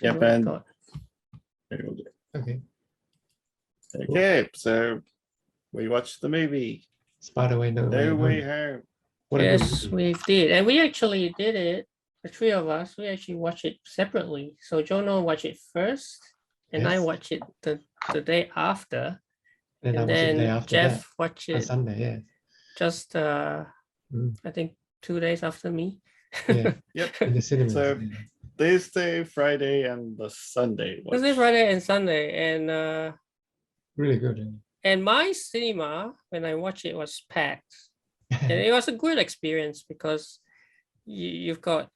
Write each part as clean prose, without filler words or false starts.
Yep, Oh my and God. Okay. okay, so we watched the movie Spider-Man No Way Home. Home. What a good Yes, movie. we did. And we actually did it. The three of us, we actually watched it separately. So Jono watched it first, and I Yes. watched it the day after. And I And watched it the day then after Jeff watched that, on it Sunday, yeah. just Mm. I think 2 days after me. Yeah. Yep. In the cinemas. So- yeah. Thursday, Friday, and the Sunday. Thursday, Friday, and Sunday. And Really good. Yeah. and my cinema when I watched it was packed. And it was a good experience because you've got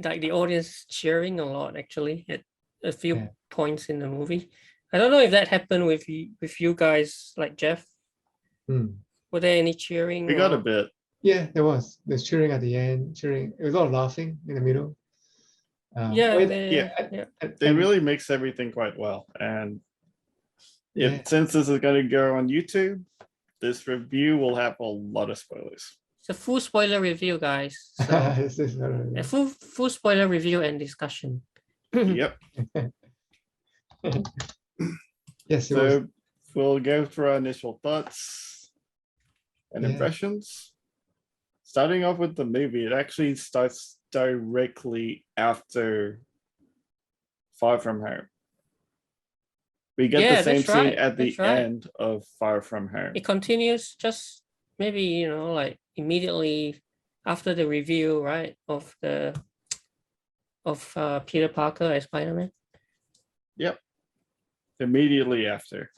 like the audience cheering a lot actually at a few Yeah. points in the movie. I don't know if that happened with you guys, like Jeff. Mm. Were there any cheering? We got a or- bit. Yeah, there was. There's cheering at the end, cheering. It was a lot of laughing in the middle. Yeah, oh, yeah. They really mix everything quite well. And Yeah. since this is going to go on YouTube, this review will have a lot of spoilers. It's a full spoiler review, guys. So This is not a a- full spoiler review and discussion. Yep. Yes, it was. So we'll go through our initial thoughts and Yeah. impressions. Starting off with the movie, it actually starts directly after Far From Home. We get Yeah, the same that's scene right, at the that's right. end of Far From Home. It continues just maybe, like immediately after the review, right, of Peter Parker as Spider-Man. Yep. Immediately after.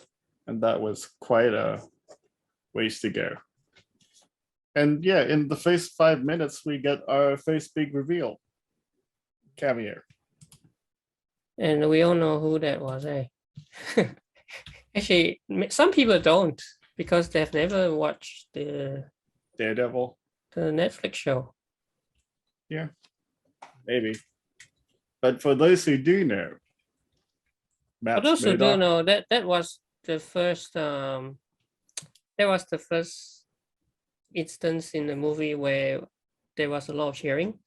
And that was quite a ways to go. And yeah, in the first 5 minutes, we get our first big reveal. Cameo. And we all know who that was, eh? Actually, some people don't because they've never watched the Daredevil, Netflix show. maybe. But for those who do know, For Matt those who do Murdock, know, that was the first instance in the movie where there was a lot of cheering.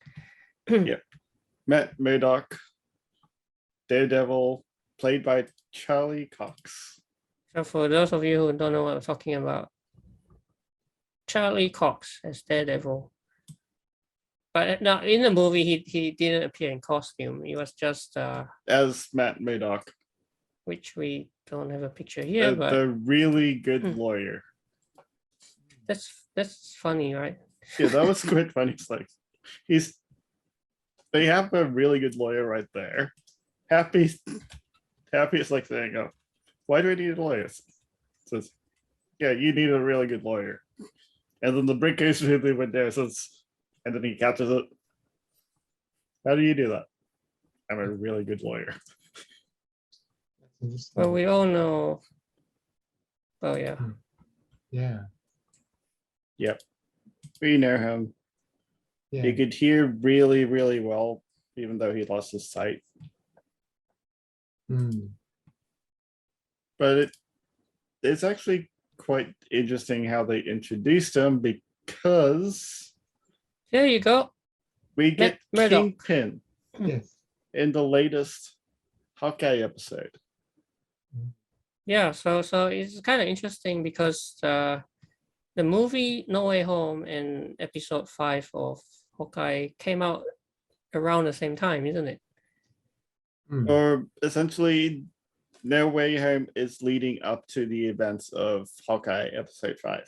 Matt Murdock, Daredevil, played by Charlie Cox. So for those of you who don't know what I'm talking about, Charlie Cox as Daredevil. But now in the movie, he didn't appear in costume. He was just As Matt Murdock, which we don't have a picture here, but the really good Hmm. lawyer. that's funny, right? Yeah, that was quite funny. It's like they have a really good lawyer right there. Happy is like saying, "Oh, why do I need a lawyer?" Says, "Yeah, you need a really good lawyer." And then the briefcase really went there. Says, and then he catches it. How do you do that? I'm a really good lawyer. Well, we all know. Oh yeah, Yeah. We know him. Yeah. He could hear really, really well, even though he lost his sight. Mm. But it's actually quite interesting how they introduced him because there you go. we get Murdock. Kingpin Yes. in the latest Hawkeye episode. Yeah, so it's kind of interesting because the movie No Way Home and episode 5 of Hawkeye came out around the same time, isn't it? Mm. Or essentially, No Way Home is leading up to the events of Hawkeye episode 5.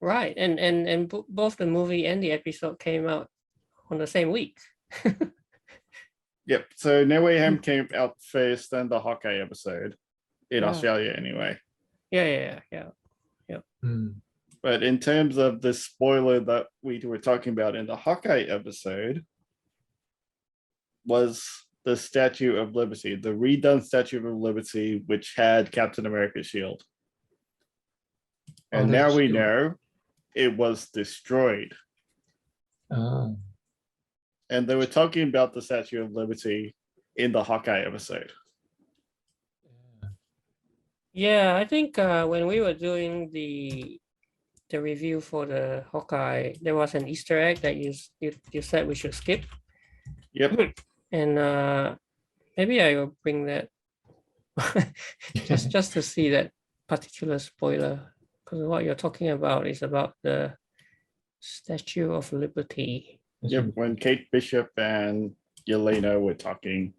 Right, and both the movie and the episode came out on the same week. Yep. So No Way Home came out first, then the Hawkeye episode in Yeah. Australia anyway. Yeah. Mm. But in terms of the spoiler that we were talking about in the Hawkeye episode, was the Statue of Liberty, the redone Statue of Liberty, which had Captain America's shield. And Oh, now that's we true. know it was destroyed. Ah. And they were talking about the Statue of Liberty in the Hawkeye episode. Yeah, I think when we were doing the review for the Hawkeye, there was an Easter egg that you said we should skip. Yep. And Maybe I will bring that just to see that particular spoiler, because what you're talking about is about the Statue of Liberty. Yep, when Kate Bishop and Yelena were talking.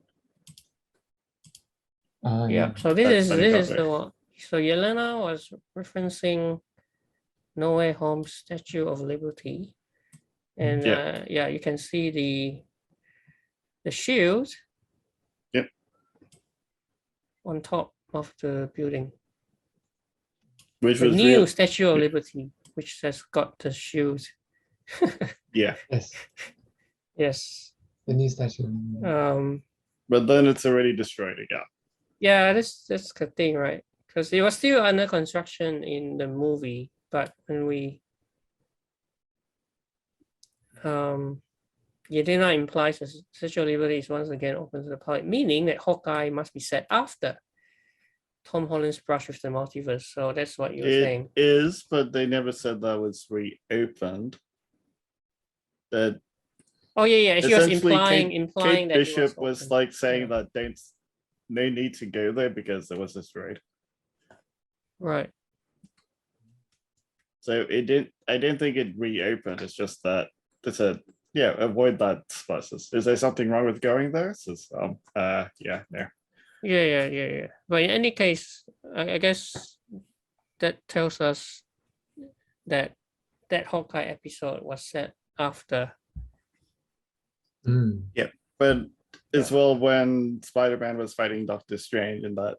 Yeah. So That's funny this is cover. the one. So Yelena was referencing No Way Home Statue of Liberty, and yeah, you can see the shield. Yep. On top of the building. Which The was new real. Statue of Liberty, which has got the shield. Yeah. Yes, Yes. the new statue. But then it's already destroyed again. Yeah, that's the thing, right? Because it was still under construction in the movie, but when we Yelena implies that Statue of Liberty is once again open to the public, meaning that Hawkeye must be set after Tom Holland's brush with the multiverse. So that's what you're saying. It is, but they never said that was reopened. That Oh yeah. She was implying Kate that Bishop was like saying Yeah. that no need to go there because it was destroyed. Right. So it didn't. I didn't think it reopened. It's just that they said, yeah, avoid that spices. Is there something wrong with going there? Says, yeah, no. Yeah. But in any case, I guess that tells us that that Hawkeye episode was set after. Yeah, but as well when Spider-Man was fighting Doctor Strange in that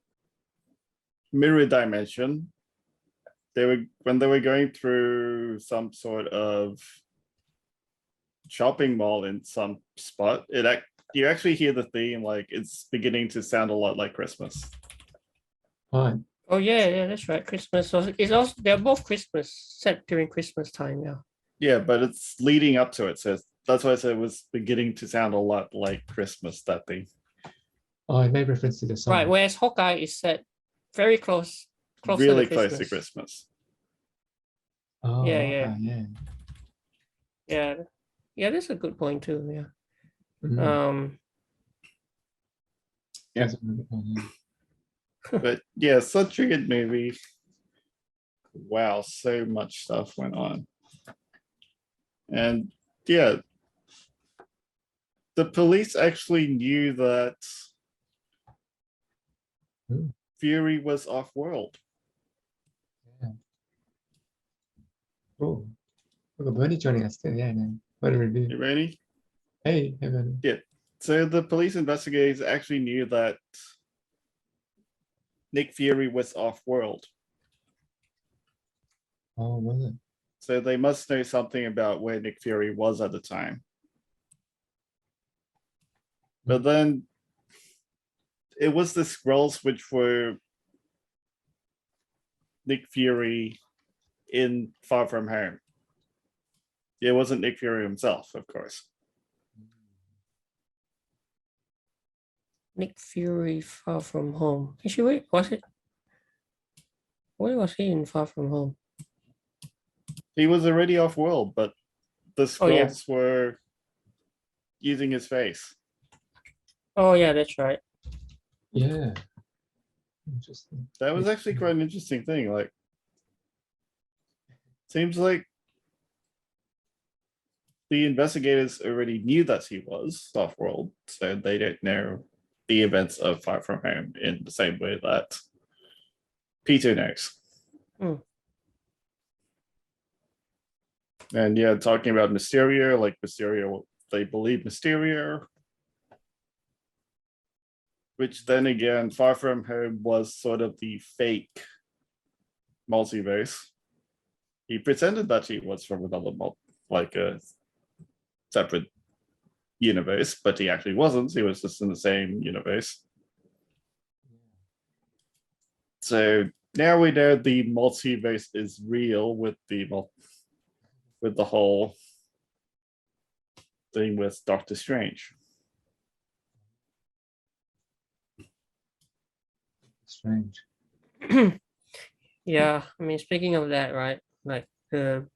mirror dimension, when they were going through some sort of shopping mall in some spot, you actually hear the theme, like it's beginning to sound a lot like Christmas. Right. Oh yeah, that's right. Christmas. So it's also they're both Christmas, set during Christmas time. Yeah. Yeah, but it's leading up to it, so that's why I said it was beginning to sound a lot like Christmas, that thing. Oh, it made reference to the song. Right. Whereas Hawkeye is set very close Really to close to Christmas. Oh, Yeah, okay, yeah. That's a good point too. Yeah. Yeah. That's a really good point, yeah. But yeah, such a good movie. Wow, so much stuff went on. And yeah, the police actually knew that Fury was off-world. Yeah. Oh, look at Bernie joining us too. Yeah, no. What a review. You ready? Hey, Bernie. Yeah. So the police investigators actually knew that Nick Fury was off-world. Oh, was it? So they must know something about where Nick Fury was at the time. But then it was the Skrulls which were Nick Fury in Far From Home. It wasn't Nick Fury himself, of course. Nick Fury, Far From Home. Actually, wait, was it? Where was he in Far From Home? He was already off-world, but the Skrulls were using his face. Oh yeah, that's right. Yeah. Interesting. That was actually quite an interesting thing. Like, seems like the investigators already knew that he was off-world, so they don't know the events of Far From Home in the same way that Peter knows. And yeah, talking about Mysterio, like Mysterio, they believe Mysterio. Which then again, Far From Home was sort of the fake multiverse. He pretended that he was from another like a separate universe, but he actually wasn't. He was just in the same universe. So now we know the multiverse is real with the whole thing with Doctor Strange. Strange. Yeah, I mean, speaking of that, right? Like the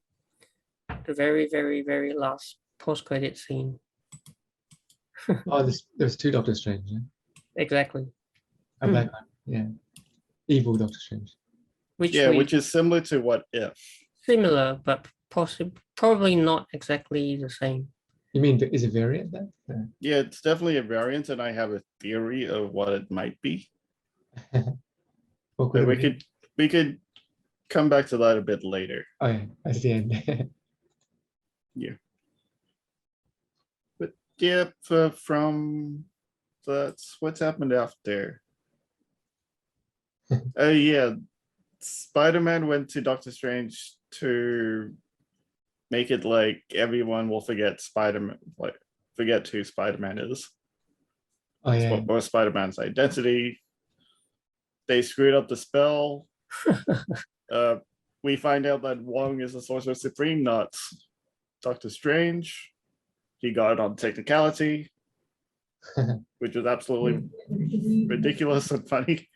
very, very, very last post-credit scene. Oh, there's two Doctor Strange. Yeah? exactly. A black one. Yeah. Evil Doctor Strange. Which Yeah, we which is similar to What If. similar, but probably not exactly the same. You mean is it variant then? Yeah, it's definitely a variant, and I have a theory of what it might be. What But could we it be? could come back to that a bit later. Oh yeah, that's the end. But yeah, from that's what's happened after. Yeah, Spider-Man went to Doctor Strange to make it like everyone will forget Spider-Man, like forget who Spider-Man is. Oh yeah. Or Spider-Man's identity. They screwed up the spell. We find out that Wong is the Sorcerer Supreme, not Doctor Strange. He got it on technicality, which was absolutely ridiculous and funny.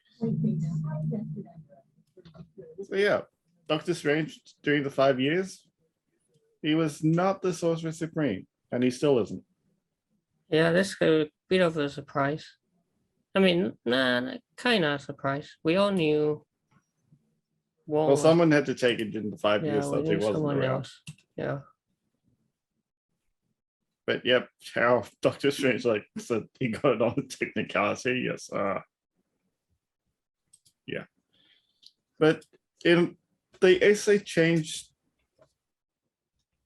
So yeah, Doctor Strange during the 5 years, he was not the Sorcerer Supreme, and he still isn't. Yeah, that's a bit of a surprise. I mean, nah, kind of surprise. We all knew Wong Well, was, someone had to take it in the 5 yeah, years we that he knew wasn't someone around. else. Yeah. But yep, how Doctor Strange like said he got it on the technicality. Yes, yeah. But they actually changed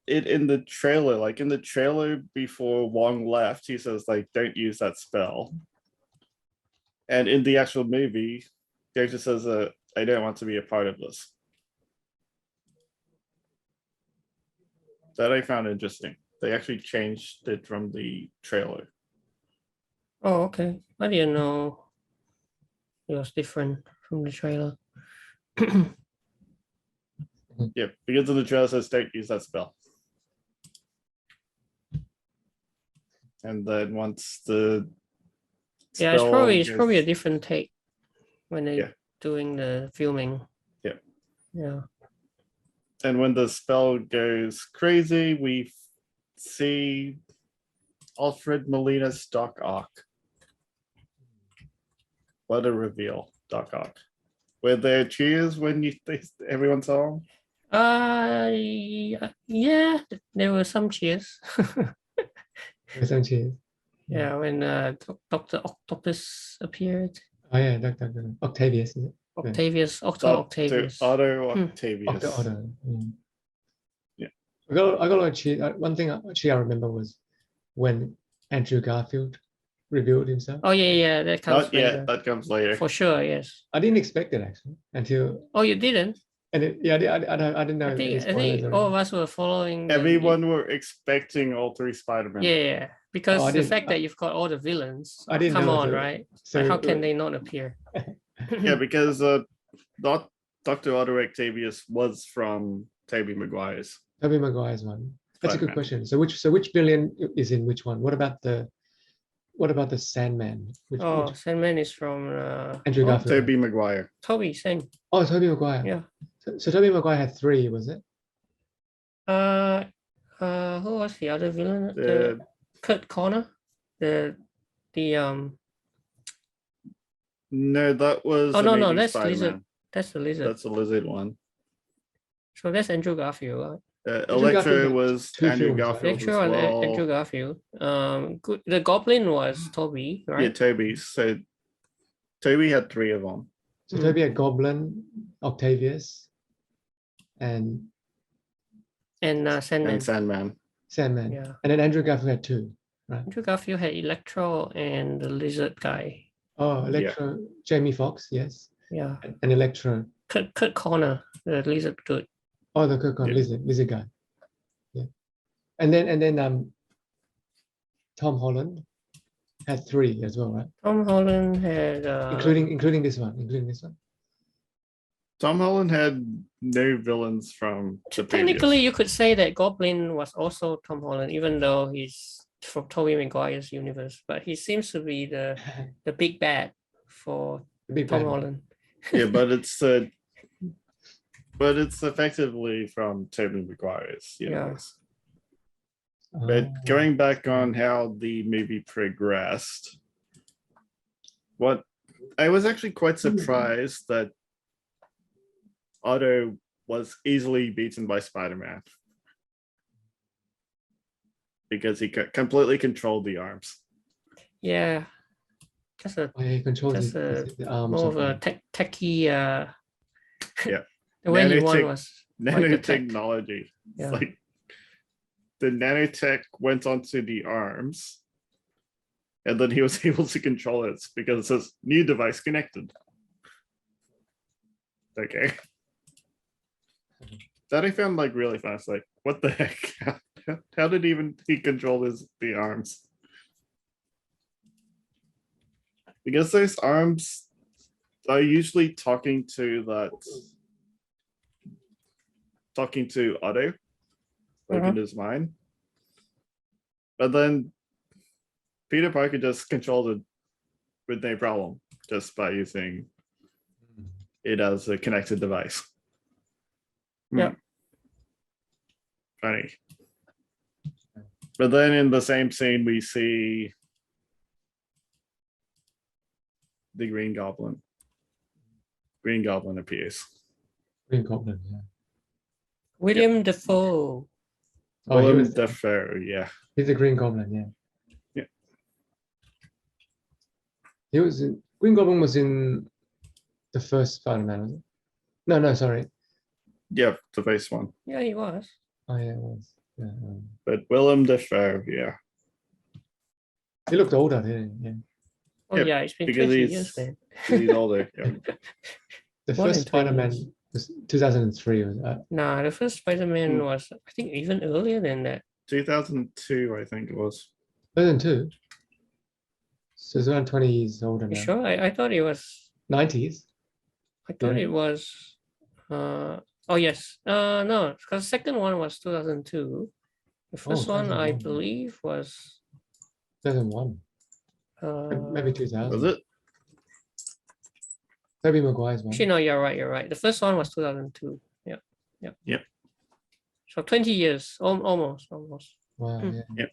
it in the trailer. Like in the trailer before Wong left, he says like, "Don't use that spell." And in the actual movie, he actually says, "I don't want to be a part of this." That I found interesting. They actually changed it from the trailer. Oh, okay. I didn't know it was different from the trailer. Yeah, because in the trailer it says, "Don't use that spell." And then once the Yeah, it's spell probably a goes- different take when they Yeah. doing the filming. Yeah. Yeah. and when the spell goes crazy, we see Alfred Molina's Doc Ock. What a reveal, Doc Ock. Were there cheers when everyone saw him? Yeah, there were some cheers. There's some cheers. Yeah, when Dr. Octopus appeared. Oh yeah, Doctor Octavius, is it? Octavius, Octo Dr. Octavius. Otto Hmm. Octavius. Octo. Yeah. I got a lot of cheers. One thing actually I remember was when Andrew Garfield revealed himself. Oh yeah, that comes Not yet, later. that comes later. For sure, yes. I didn't expect it actually until Oh, you didn't? I didn't know I any think spoilers or all of anything. us were following Everyone were expecting all 3 Spider-Man. Yeah, because Oh, I the didn't- fact that you've got all the villains, I didn't come know, on, so- right? so Like, how can it- they not appear? Yeah, because not Dr. Otto Octavius was from Tobey Maguire's. Tobey Maguire's one. That's a good Spider-Man. question. So which villain is in which one? What about the Sandman? Which Sandman is from Andrew Garfield? Tobey Maguire. Toby, same. Oh, Tobey Maguire. Yeah. So Tobey Maguire had 3, was it? Who was the other villain? The Kurt Connor, the No, that was Oh, no, Amazing that's Spider-Man. Lizard. That's the lizard. That's the lizard one. So that's Andrew Garfield, right? Andrew Electro Garfield was two Andrew films, right? Garfield as Electro and well. Andrew Garfield. The Goblin was Toby, Yeah, right? Toby. So Toby had 3 of them. So Tobey had Goblin, Octavius, and Sandman. And Sandman. Sandman. Yeah. And then Andrew Garfield had 2. Andrew Garfield had Electro and the lizard guy. Oh, Electro, Jamie Foxx, yes. Yeah. And Electro. Kurt Connor, the lizard dude. Oh, the Kirk Yeah. lizard guy. Yeah. And then Tom Holland had 3 as well, right? Tom Holland had Including this one. Tom Holland had no villains from the technically previous. you could say that Goblin was also Tom Holland, even though he's from Tobey Maguire's universe, but he seems to be the big bad for The big Tom bad. Holland. Yeah, but it's effectively from Tobey Maguire's universe. But Oh. going back on how the movie progressed, what I was actually quite surprised that Otto was easily beaten by Spider-Man because he completely controlled the arms. Yeah, just a Oh, yeah, he controls Just the arms more of of a them. techie. Yeah. The way he Nanotech- won was like the tech. Nanotechnology. It's Yeah. like the nanotech went onto the arms, and then he was able to control it because it says new device connected. Okay. That I found like really fast. Like, what the heck? How did he control the arms? Because those arms are usually talking to Otto, like in his mind. But then Peter Parker just controlled it with no problem, just by using it as a connected device. Yeah. Funny. But then in the same scene, we see the Green Goblin. Green Goblin appears. Green Goblin, yeah. William Dafoe. Oh, he Willem was, Dafoe, yeah. he's the Green Goblin, yeah. Yeah. He was in, Green Goblin was in the first Spider-Man, was it? No, sorry. Yeah, the first one. Yeah, he was. Oh, yeah, it was. Yeah, But Willem Dafoe, yeah. he looked older, didn't he? Yeah. Oh Yeah, yeah, it's been because 20 years, man. he's older. Yeah. The More first than 20 Spider-Man years. was 2003. Was Nah, the first Spider-Man was, I think, even earlier than that. 2002, I think it was. 2002? So it's around 20 years older You now. sure? I thought it was. 90s? I thought Yeah. it was. Oh yes. No, because the second one was 2002. The first one, I 2001. believe, was 2001. Maybe uh 2000. Was it? Tobey Maguire's one. actually no, you're right, you're right. The first one was 2002. Yeah. Yep. So 20 years, almost. Wow, Mm. yeah. Yep.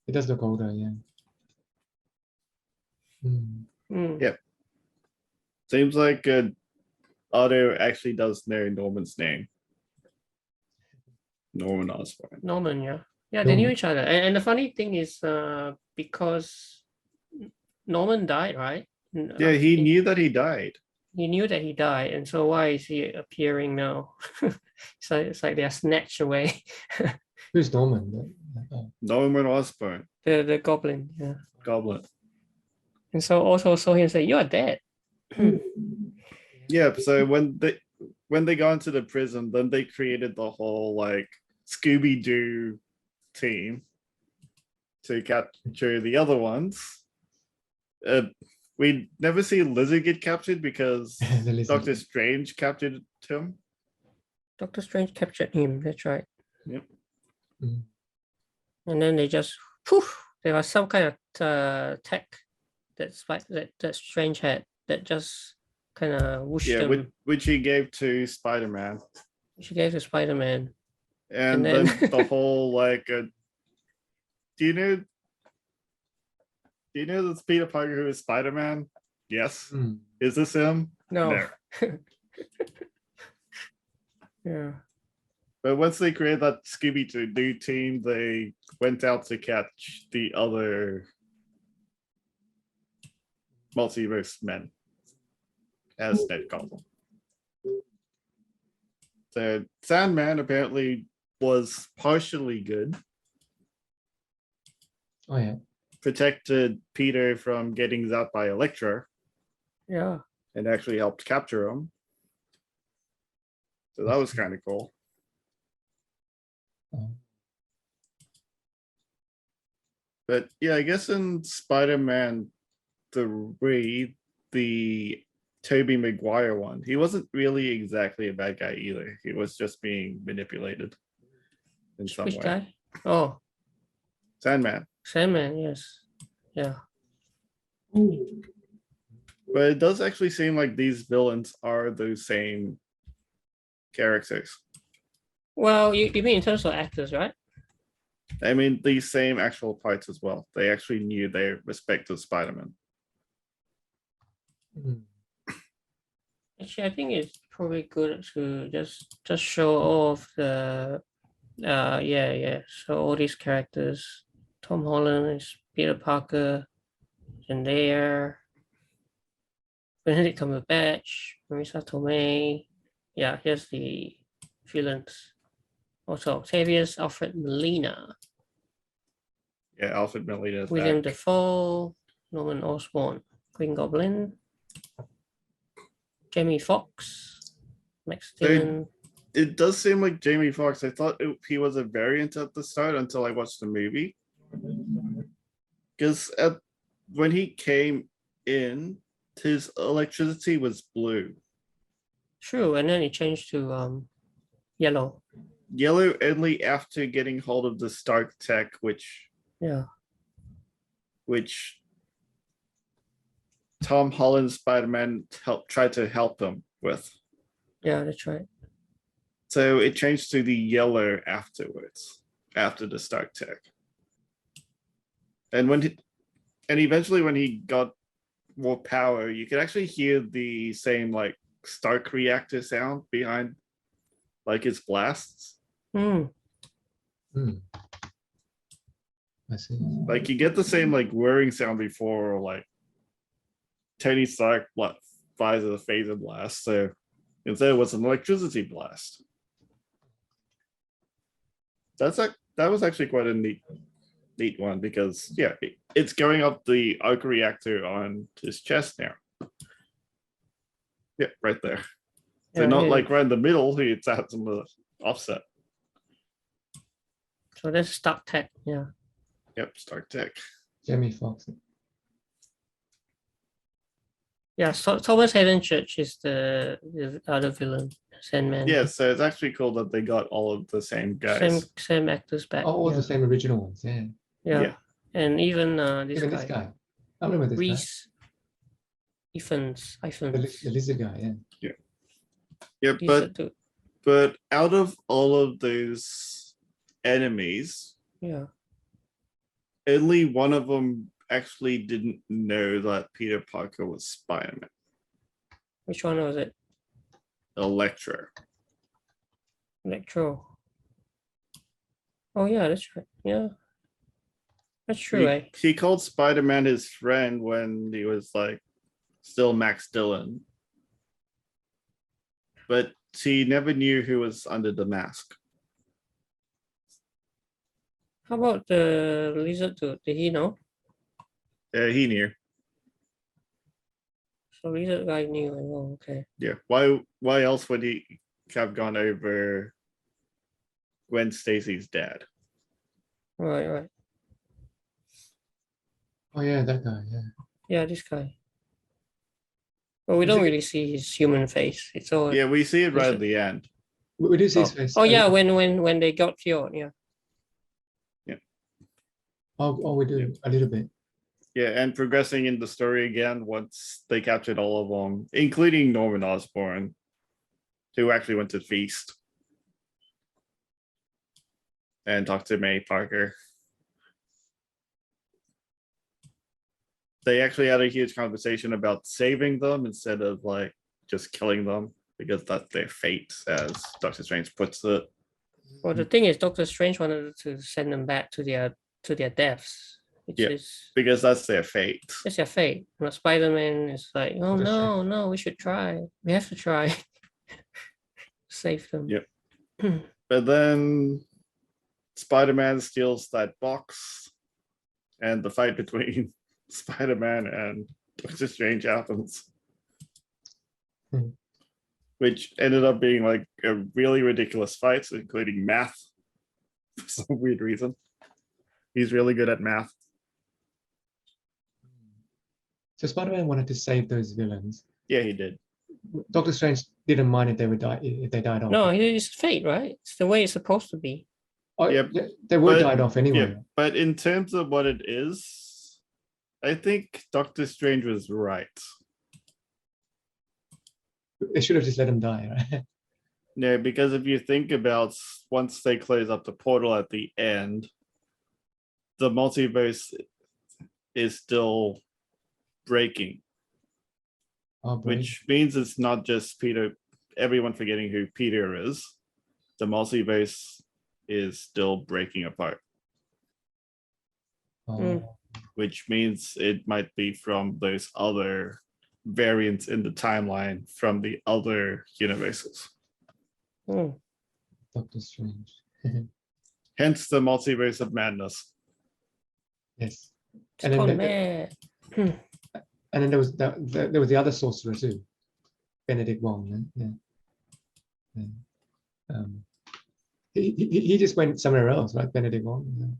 It does look older, yeah. Mm. Yeah. Seems like Otto actually does know Norman's name. Norman Osborn. Norman, yeah. Yeah, they knew Norman. each other. And the funny thing is, because Norman died, right? Yeah, he knew that he died. He knew that he died, and so why is he appearing now? So it's like they're snatched away. Who's Norman? Norman Osborn, The goblin, yeah. Goblin. And so also saw him say, "You are dead." Yeah, so when they got into the prison, then they created the whole like Scooby-Doo team to capture the other ones. We never see Lizard get captured because The lizard. Doctor Strange captured him. Doctor Strange captured him. That's right. Yep. Mm. And then they just, poof, there was some kind of tech that Strange had that just kind of whooshed Yeah, them. which he gave to Spider-Man. She gave to Spider-Man. And And then then- the whole like, do you know this Peter Parker who is Spider-Man? Yes. Mm. Is this him? No. Yeah. But once they created that Scooby-Doo team, they went out to catch the other multiverse men, as Ned called them. So Sandman apparently was partially good, Oh, yeah. protected Peter from getting zapped by Elektra, Yeah. and actually helped capture him. So that was kind of cool. Oh. But yeah, I guess in Spider-Man 3, the Tobey Maguire one, he wasn't really exactly a bad guy either. He was just being manipulated in some Which way. guy? Oh, Sandman. Sandman, yes. Yeah. But it does actually seem like these villains are those same characters. Well, you mean in terms of actors, right? I mean, these same actual parts as well. They actually knew their respective Spider-Man. Mm. Actually, I think it's probably good to just show off the yeah. So all these characters, Tom Holland is Peter Parker, Zendaya, Benedict Cumberbatch, Marisa Tomei. Yeah, here's the villains. Also, Octavius, Alfred Molina, Yeah, Alfred Molina is William back. Dafoe, Norman Osborn, Green Goblin, Jamie Foxx, Max They- Dillon. It does seem like Jamie Foxx. I thought he was a variant at the start until I watched the movie. Because when he came in, his electricity was blue. True, and then it changed to yellow. Yellow only after getting hold of the Stark tech, which Yeah, Tom Holland Spider-Man tried to help him with. yeah, that's right. So it changed to the yellow afterwards, after the Stark tech. And eventually when he got more power, you could actually hear the same like Stark reactor sound behind like his blasts. Hmm. Mm. I see. Like you get the same like whirring sound before, or like Tony Stark fires a phaser blast. So instead it was an electricity blast. That was actually quite a neat one because yeah, it's going up the arc reactor on his chest now. Yeah, right there. So Yeah, not yeah. like right in the middle, it's at some offset. So that's Stark Tech. Yeah. Yep, Stark Tech. Jamie Foxx. Yeah, so Thomas Hayden Church is the other villain, Sandman. Yeah, so it's actually cool that they got all of the same guys. Same actors back. Oh, all yeah. the same original ones. Yeah. Yeah. And even this Even guy, this guy. I remember this guy. Reese Ifans. The lizard guy. Yeah. Yeah, but out of all of those enemies, yeah. only one of them actually didn't know that Peter Parker was Spider-Man. Which one was it? Electro. Electro. Oh yeah, that's right. Yeah. That's true, He called Spider-Man his friend when he was like still Max Dillon. But he never knew who was under the mask. How about the lizard dude? Did he know? Yeah, he knew. So lizard guy knew. Oh, okay. Yeah. Why else would he have gone over Gwen Stacy's dad? Right. Oh yeah, that guy. Yeah. Yeah, this guy. But we don't really see his human face. It's all. Yeah, we see it right at the end. We do see his face. Oh yeah, when they got killed. Yeah. Oh, we do a little bit. Yeah, and progressing in the story again once they captured all of them, including Norman Osborn, who actually went to the feast and talked to May Parker. They actually had a huge conversation about saving them instead of like just killing them because that's their fate, as Doctor Strange puts it. Well, the thing is, Doctor Strange wanted to send them back to their deaths. Because that's their fate. It's their fate. But Spider-Man is like, oh no, we should try. We have to try. Save them. Yep. But then Spider-Man steals that box, and the fight between Spider-Man and Doctor Strange happens. Which ended up being like a really ridiculous fight, including math for some weird reason. He's really good at math. So Spider-Man wanted to save those villains. Yeah, he did. Doctor Strange didn't mind if they died off. No, it's fate, right? It's the way it's supposed to be. Oh, yeah, they would died off anyway. Yeah, but in terms of what it is, I think Doctor Strange was right. They should have just let him die, right? Yeah, because if you think about once they close up the portal at the end, the multiverse is still breaking. Oh, brilliant. which means it's not just Peter, everyone forgetting who Peter is. The multiverse is still breaking apart, Oh, which means it might be from those other variants in the timeline from the other universes. Hmm. Doctor Strange. Hence the multiverse of madness. Yes. It's And then called the- mad. And then there was the other sorcerer too, Benedict Wong. Yeah. Yeah. He just went somewhere else, right? Benedict Wong.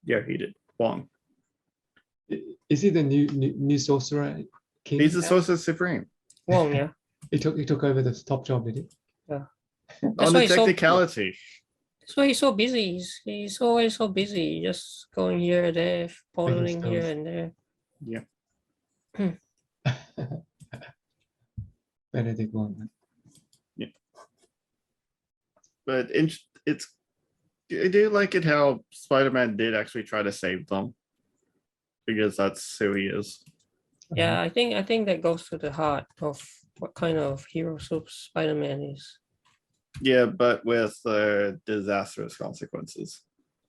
Yeah, he did. Wong. Yeah. Is he the new sorcerer king? He's the now? Sorcerer Supreme. Wrong, yeah. He took over the top job, did he? On why the he's so- technicality. That's why he's so busy. He's always so busy, just going here, there, following here stuff. and there. Benedict Wong. But it's I do like it how Spider-Man did actually try to save them, because that's who he is. Yeah, I think that goes to the heart of what kind of hero Spider-Man is. Yeah, but with disastrous consequences.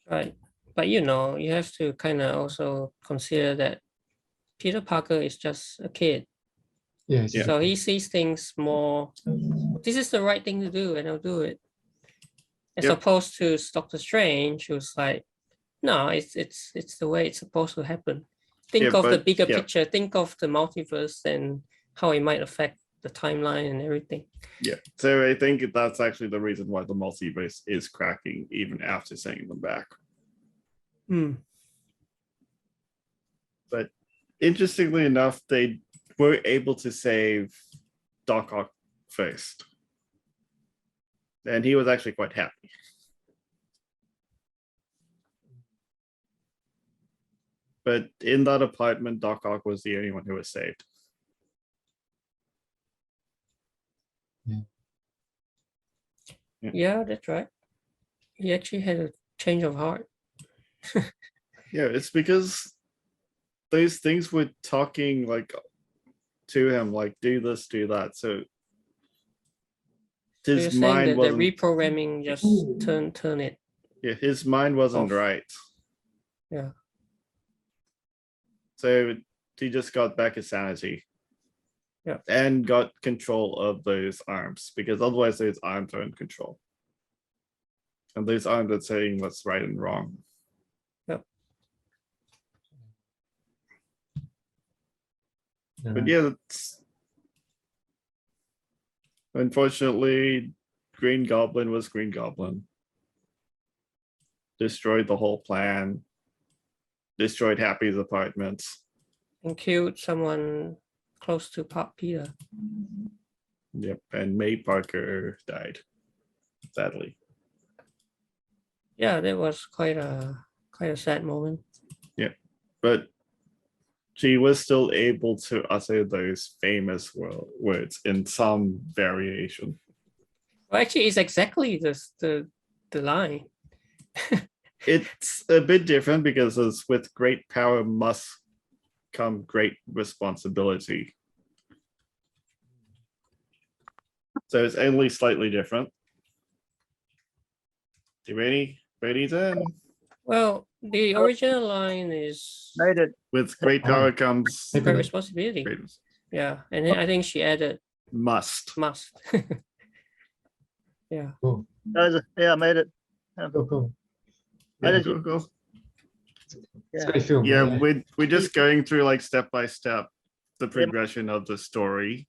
Right. But you have to kind of also consider that Peter Parker is just a kid. Yes. Yeah. So he sees things more, this is the right thing to do, and I'll do it. As Yep. opposed to Doctor Strange, who's like, no, it's the way it's supposed to happen. Think Yeah, of the but- bigger yeah. picture, think of the multiverse and how it might affect the timeline and everything. Yeah. So I think that's actually the reason why the multiverse is cracking even after sending them back. But interestingly enough, they were able to save Doc Ock first. And he was actually quite happy. But in that apartment, Doc Ock was the only one who was saved. Yeah, that's right. He actually had a change of heart. Yeah, it's because those things were talking like to him, like do this, do that. So So you're his saying mind that the wasn't. reprogramming just turn it. Yeah, his mind wasn't Off. right. Yeah. So he just got back his sanity. Yeah. And got control of those arms, because otherwise those arms are in control. And those arms are saying what's right and wrong. But yeah, it's unfortunately Green Goblin was Green Goblin. Destroyed the whole plan. Destroyed Happy's apartments. And killed someone close to Pop Peter. Yep, and May Parker died, sadly. Yeah, that was quite a sad moment. But she was still able to utter those famous words in some variation. Well, actually, it's exactly the line. It's a bit different because it's with great power must come great responsibility. So it's only slightly different. You ready? Ready then? Well, the original line is Made it. With great power comes Hey, great Benny. responsibility. great Yeah, and then I think she added must. must. Yeah. Cool. Yeah, I made it. Cool. How Yeah, did you- go. It's a great film. Yeah, we're just going through like step by step the progression of the story.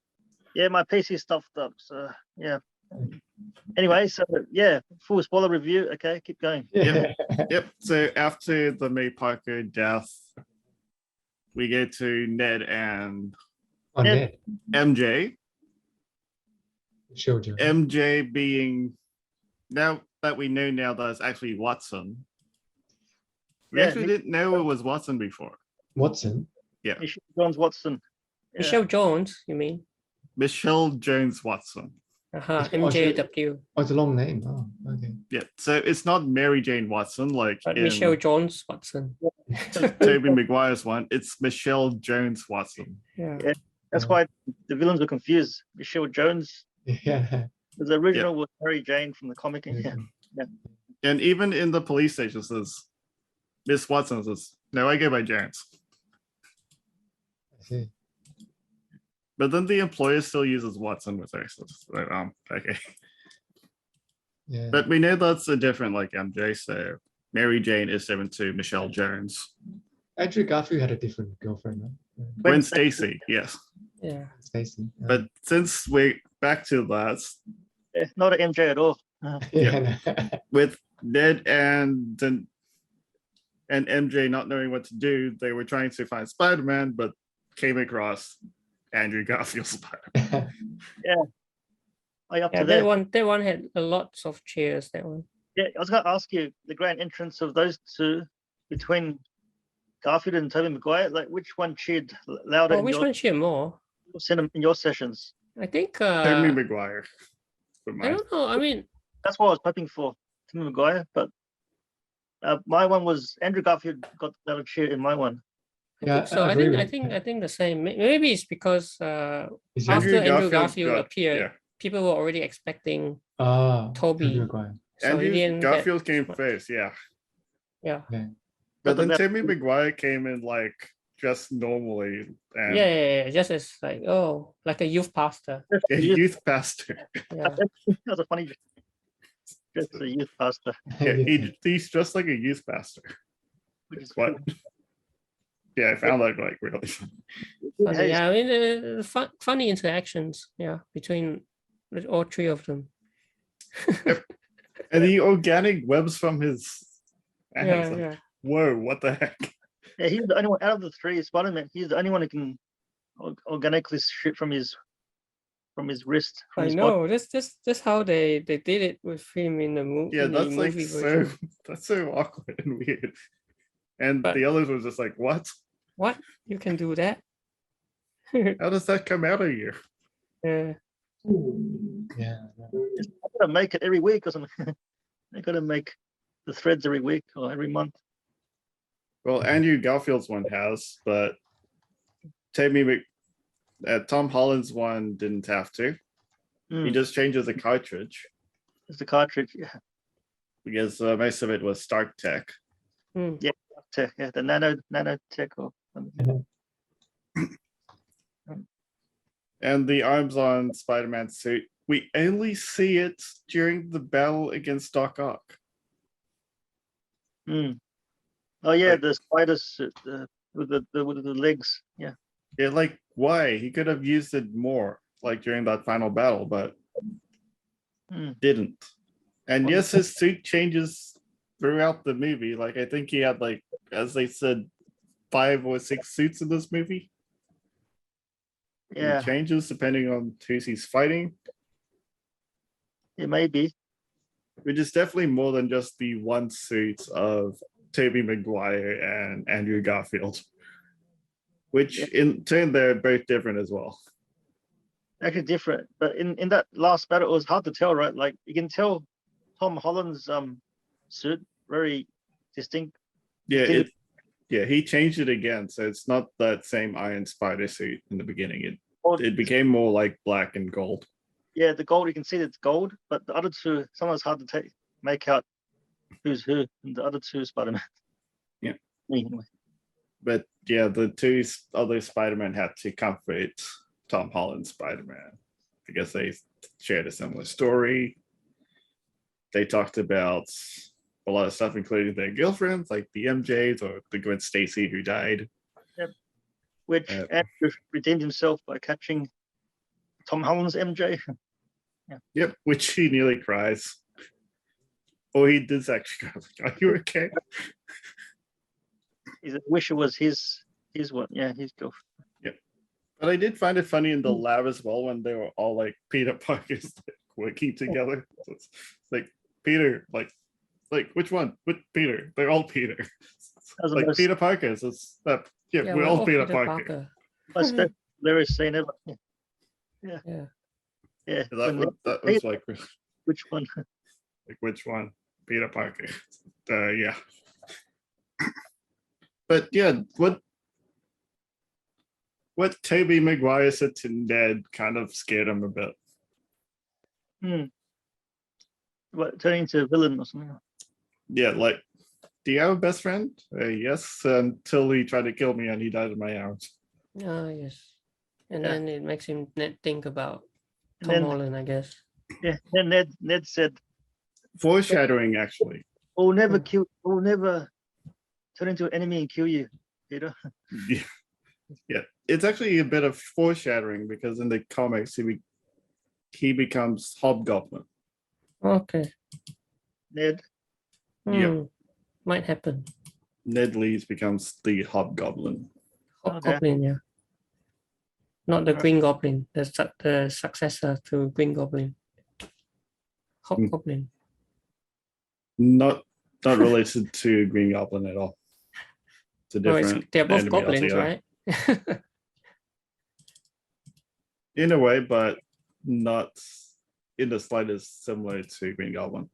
Yeah, my PC stuffed up. So yeah. Anyway, so yeah, full spoiler review. Okay, keep going. Yeah. Yep. So after the May Parker death, we get to Ned and On Yeah. Ned. MJ. Showed you. MJ being, now that we know now that it's actually Watson. We Yeah, actually didn't know it was Watson before. Watson. Michelle Jones Watson. Yeah. Michelle Jones, you mean? Michelle Jones Watson. Uh-huh. Oh, she- MJW. Oh, it's a long name. Oh, okay. Yeah. So it's not Mary Jane Watson like But in Michelle Jones Watson. Tobey Maguire's one. It's Michelle Jones Watson. Yeah. Yeah. That's Yeah. why the villains were confused. Michelle Jones, Yeah. the original was Mary Jane from the comic. Yeah. And even in the police station says, Miss Watson says, no, I go by Jones. I see. But then the employer still uses Watson with her. So it's like, okay. Yeah. But we know that's a different like MJ. So Mary Jane is 7'2", Michelle Jones. Andrew Garfield had a different girlfriend, right? Gwen Stacy, yes. Yeah. Stacy. But since we're back to that, Yeah, not an MJ at all. yeah. with Ned and MJ not knowing what to do, they were trying to find Spider-Man, but came across Andrew Garfield's Spider-Man. Are you up Yeah, to that? that one had a lots of cheers, that one. Yeah, I was going to ask you the grand entrance of those two between Garfield and Tobey Maguire. Like, which one cheered louder Oh, in which your one cheered more? in your sessions? I think Tobey Maguire. For I mine. don't know. I mean, That's what I was hoping for, Tobey Maguire. But my one was Andrew Garfield got louder cheer in my one. Yeah, so I agree think with- I think the same. Maybe it's because Is after Andrew- Andrew Garfield appeared, Yeah. people were already expecting Tobey Toby. Maguire. So Andrew he didn't get Garfield came much- first, yeah. Yeah. Yeah. But then But Tobey Maguire came in like just normally and Yeah, just as like like a youth pastor. a youth pastor. Yeah. That was a funny. Just a youth pastor, Yeah, he's just like a youth pastor. which is What? Yeah, I found that like really funny. Funny. Hey, Yeah, I mean, funny interactions. Yeah, between all three of them. And the organic webs from his hands, Yeah, like, yeah. whoa, what the heck? Yeah, he's the only one out of the three Spider-Man. He's the only one who can organically shoot from his wrist. From I his body. know. This how they did it with him in the movie. Yeah, in the that's like movie so version. that's so awkward and weird. And But- the others were just like, what? What? You can do that? How does that come out of you? Yeah. Yeah. I gotta make it every week or something. I gotta make the threads every week or every month. Well, Andrew Garfield's one has, but Tom Holland's one didn't have to. He Mm, just changes the cartridge it's the cartridge. Yeah, because most of it was Stark Tech. the nanotech or something. And the arms on Spider-Man's suit, we only see it during the battle against Doc Ock. Mm. Oh yeah, Like- the spider suit with the legs. Yeah, Yeah, like why? He could have used it more, like during that final battle, but Mm. didn't. And Well, yes, his suit changes throughout the movie. Like I think he had like, as they said, 5 or 6 suits in this movie. yeah, It changes depending on who he's fighting, it may be. which is definitely more than just the one suit of Tobey Maguire and Andrew Garfield. Which in turn they're both different as well. Actually different, but in that last battle, it was hard to tell, right? Like you can tell Tom Holland's suit very distinct. Yeah, Distinct- he changed it again, so it's not that same Iron Spider suit in the beginning. Or- It became more like black and gold. Yeah, the gold, you can see that it's gold, but the other two, sometimes hard to make out who's who in the other two Spider-Man. Yeah. Anyway. But yeah, the two other Spider-Man had to comfort Tom Holland's Spider-Man because they shared a similar story. They talked about a lot of stuff, including their girlfriends, like the MJs or the Gwen Stacy who died. Which Yeah. Andrew redeemed himself by catching Tom Holland's MJ. Yep, which he nearly cries. Or he did actually cry. Like, are you okay? He wish it was his one. Yeah, his girlfriend. But I did find it funny in the lab as well when they were all like Peter Parker's like, working together. So it's like Peter, like which one? Which Peter? They're all Peter. As Like most- Peter Parker. So it's that yeah, we're all Peter Parker. most hilarious scene ever. Yeah. Yeah. Yeah. That was like Which one? like which one? Peter Parker. Yeah. But yeah, what Tobey Maguire said to Ned kind of scared him a bit. What, turning into a villain or something? Yeah, like, do you have a best friend? Yes, until he tried to kill me and he died in my arms. Oh, yes. And Yeah. then it makes him think about And Tom then, Holland, I guess. yeah, then Ned said, Foreshadowing, actually. "We'll never we'll never turn into an enemy and kill you, Peter." Yeah. Yeah, it's actually a bit of foreshadowing because in the comics he becomes Hobgoblin. Okay. Ned. Yeah. Might happen. Ned Leeds becomes the Hobgoblin. Hobgoblin, yeah. Not the Alright. Green Goblin, the successor to Green Goblin. Hobgoblin. Not related to Green Goblin at all. It's a different. They're both enemy goblins, altogether. right? In a way, but not in the slightest similar to Green Goblin.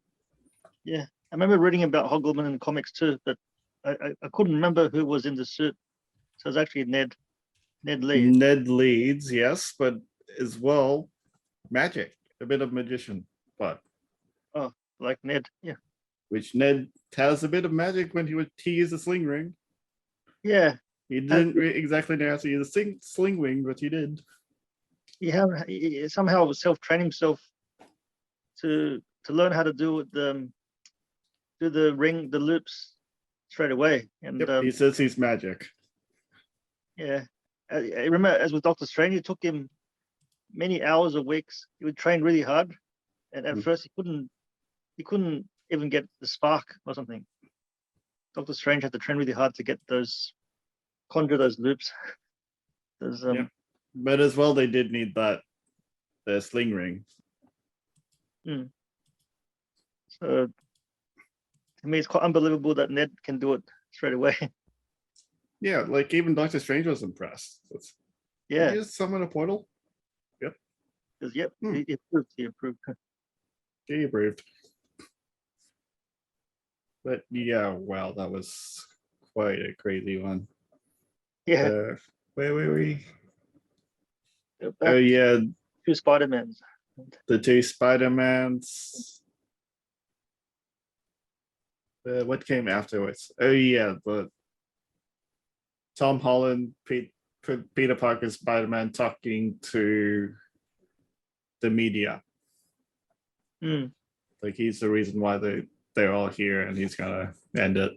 Yeah, I remember reading about Hobgoblin in the comics too, but I couldn't remember who was in the suit. So it's actually Ned Lee. Ned Leeds, yes, but as well, magic, a bit of magician, but Like Ned, yeah. which Ned has a bit of magic when he used a sling ring. Yeah, He didn't exactly know how to use a sling ring, but he did. he somehow self-trained himself to learn how to do the loops straight away. And Yep, he says he's magic. yeah, I remember as with Doctor Strange, it took him many hours or weeks. He would train really hard, and at first he couldn't even get the spark or something. Doctor Strange had to train really hard to get conjure those loops. Yeah. But as well, they did need the sling ring. So to me, it's quite unbelievable that Ned can do it straight away. Yeah, like even Doctor Strange was impressed. Yeah, Did you just summon a portal? because yep, Hmm. he approved. Yeah, you approved. But yeah, wow, that was quite a crazy one. Yeah, Where were we? back Oh yeah, to Spidermans. the two Spider-Mans. What came afterwards? Oh yeah, the Tom Holland, Peter Parker, Spider-Man talking to the media. Like he's the reason why they're all here, and he's gonna end it.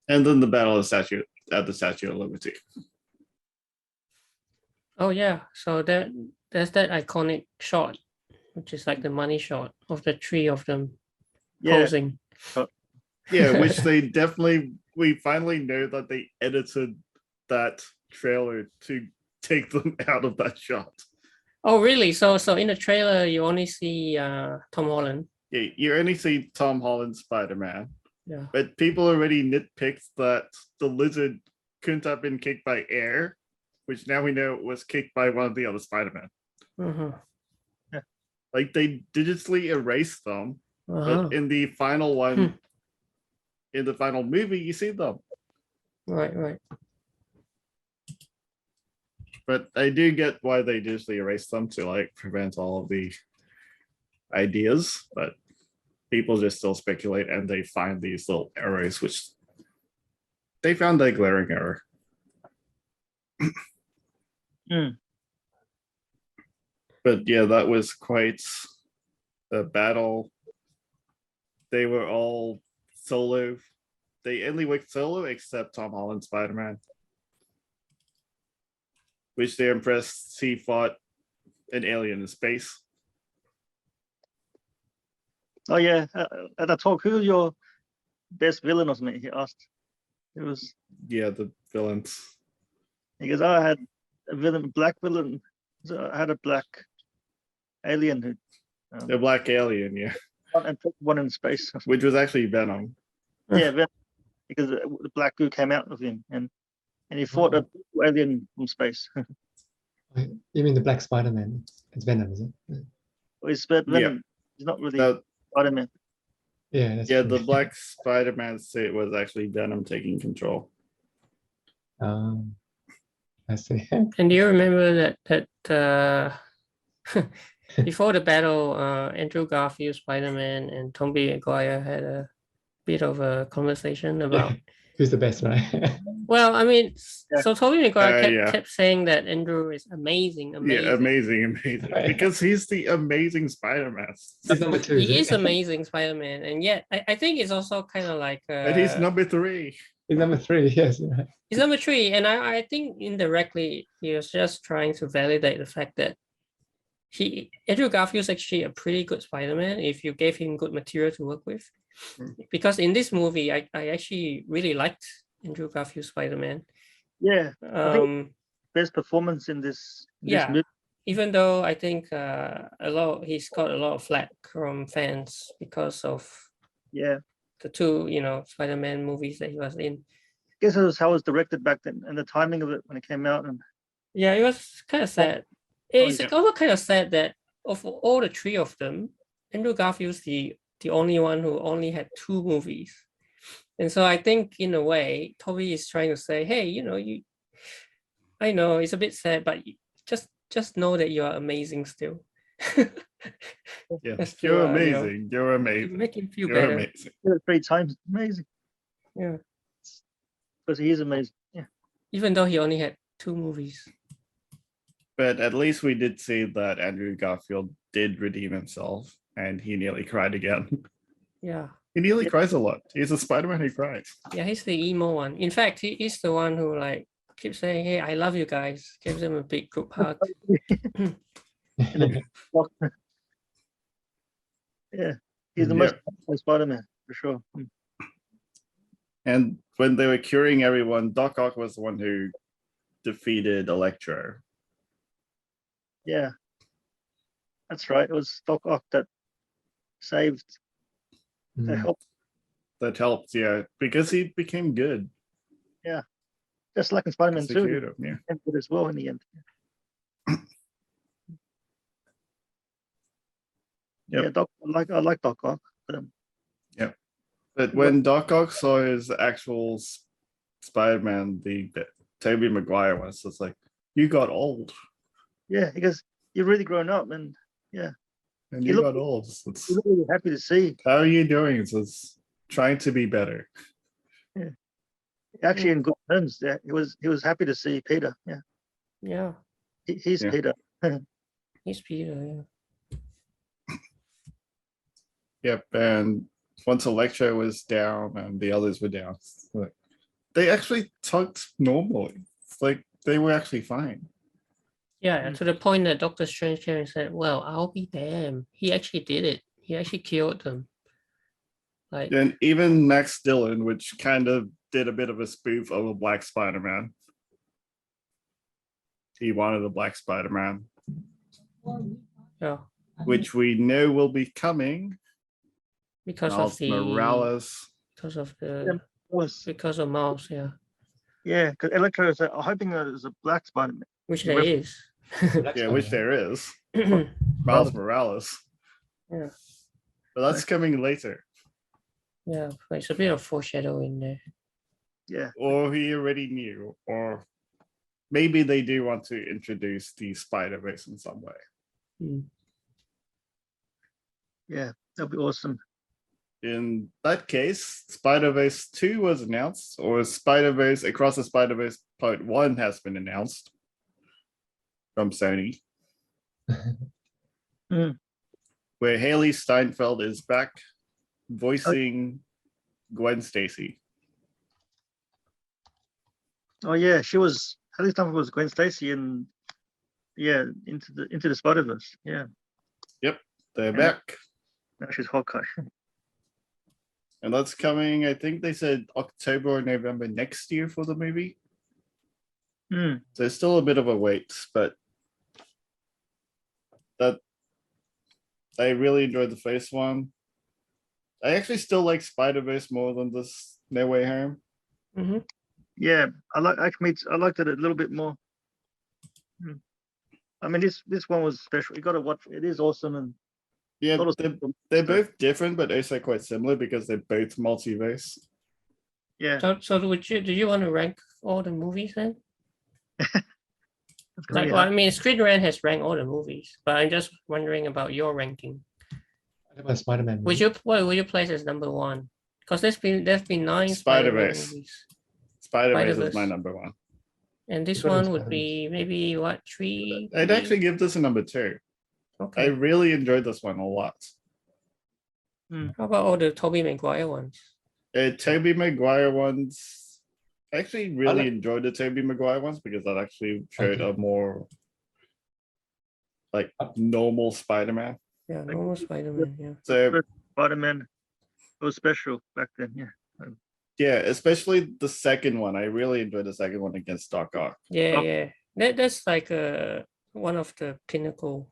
And then the battle of the Statue of Liberty. Oh yeah, so there's that iconic shot, which is like the money shot of the three of them posing. Yeah, which we finally know that they edited that trailer to take them out of that shot. Oh really? So in the trailer you only see Tom Holland. Yeah, you only see Tom Holland Spider-Man. Yeah. But people already nitpicked that the lizard couldn't have been kicked by air, which now we know it was kicked by one of the other Spider-Man. Uh-huh. Like they digitally erased them, Uh-huh. but in the final one, in the final movie, you see them. Right. But I do get why they digitally erased them to like prevent all of the ideas, but people just still speculate and they find these little errors, which they found a glaring error. But yeah, that was quite a battle. They were all solo. They only worked solo except Tom Holland Spider-Man, which they're impressed he fought an alien in space. Oh yeah, at that talk, who's your best villain or something? He asked. It was the villains. He goes, I had a villain, black villain. So I had a black alien who The black alien, yeah, and took one in space. which was actually Venom. Yeah, because the black goo came out of him, and he fought a alien from space. You mean the Black Spider-Man? It's Venom, is it? Yeah. Well, he's Venom. He's not really Spider-Man. Yeah, that's Yeah, true. the black Spider-Man suit was actually Venom taking control. I see. And do you remember that before the battle, Andrew Garfield, Spider-Man, and Tobey Maguire had a bit of a conversation about. Who's the best, right? Well, I mean, Yeah. so Tobey Maguire kept, Yeah. kept saying that Andrew is amazing, Yeah, amazing. amazing. Right. Because he's the amazing Spider-Man. He's number 2. He is amazing Spider-Man, and yet I think it's also kind of like And he's number 3. He's number 3. Yes. Right. he's number 3, and I think indirectly he was just trying to validate the fact that Andrew Garfield's actually a pretty good Spider-Man if you gave him good material to work with. Because in this movie, I actually really liked Andrew Garfield's Spider-Man. Yeah, Um, best performance in this Yeah. movie. even though I think he's got a lot of flack from fans because of Yeah, the 2, Spider-Man movies that he was in. I guess it was how it was directed back then and the timing of it when it came out. And Yeah, it was kind of sad. It's yeah. also kind of sad that of all the 3 of them, Andrew Garfield's the only one who only had 2 movies. And so I think in a way, Toby is trying to say, hey, I know it's a bit sad, but just know that you are amazing still. Yeah, That's you're true, amazing. You're amazing. Make him feel You're better. amazing. did it 3 times, amazing. Yeah. Because he is amazing. Yeah, Even though he only had 2 movies. But at least we did see that Andrew Garfield did redeem himself, and he nearly cried again. Yeah. He nearly cries a lot. He's a Spider-Man who cries. Yeah, he's the emo one. In fact, he's the one who like keeps saying, hey, I love you guys. Gives them a big group hug. yeah, he's the Yeah. most popular Spider-Man for sure. And when they were curing everyone, Doc Ock was the one who defeated Electro. Yeah, that's right. It was Doc Ock that saved, that Mm. helped, That helped, yeah, because he became good. just like in Spider-Man As a 2, he hero, yeah. became good as well in the end. Yep. Yeah, I like Doc Ock. But, But when Doc Ock saw his actual Spider-Man, the Tobey Maguire one, so it's like, you got old. yeah, because you're really grown up, and And He you looked- got old. So it's, you're really happy to see. how are you doing? So it's trying to be better. Actually, in good terms, yeah, he was happy to see Peter. Yeah, Yeah. he's Yeah. Peter. He's Peter, yeah. Yep. And once Electro was down and the others were down, like, they actually talked normally. It's like they were actually fine. Yeah, to the point that Doctor Strange came and said, well, I'll be damned. He actually did it. He actually killed them. Like, And even Max Dillon, which kind of did a bit of a spoof of a Black Spider-Man. He wanted a Black Spider-Man, yeah, which we know will be coming. because Miles of the Morales. because of the Was because of Miles, yeah. yeah, because Electro is. I'm hoping that it's a black Spider-Man. Which there Rip- is. Yeah, which there is. Yeah. Miles Morales. Yeah, But that's coming later. but it's a bit of foreshadowing there. Yeah, Or he already knew. Or maybe they do want to introduce the Spider-Verse in some way. Hmm. yeah, that'll be awesome. In that case, Spider-Verse 2 was announced, or Spider-Verse Across the Spider-Verse Part 1 has been announced from Sony. Mm. Where Haley Steinfeld is back voicing Gwen Stacy. Oh yeah, she was. At least time was Gwen Stacy in. Yeah, into the Spider-Verse. Yeah, They're Yeah. back. now she's Hawkeye. And that's coming, I think they said October or November next year for the movie. Mm. So it's still a bit of a wait, but that I really enjoyed the first one. I actually still like Spider-Verse more than this No Way Home. Mm-hmm. Yeah, I liked it a little bit more. Mm. I mean, this one was special. You got to watch. It is awesome, and Yeah, lot of they're both different, but also quite similar because they're both multiverse. yeah. So do you want to rank all the movies then? It's Like, really well, I hard. mean, Screen Rant has ranked all the movies, but I'm just wondering about your ranking. What about Spider-Man? What would you place as number one? Because there's been 9 Spider-Man Spider-Verse. movies, Spider-Verse is my Spider-Verse. number one. and this What is one would Spider-Verse? be maybe what 3? I'd three? actually give this a number 2. I Okay. really enjoyed this one a lot. How about all the Tobey Maguire ones? Tobey Maguire ones, I actually really like- enjoyed the Tobey Maguire ones because that actually showed Okay. a more like normal Spider-Man. Yeah, normal Spider-Man. Yeah. So Spider-Man was special back then. Yeah. yeah, especially the second one. I really enjoyed the second one against Doc Ock. Yeah, Oh. yeah. That's like one of the pinnacle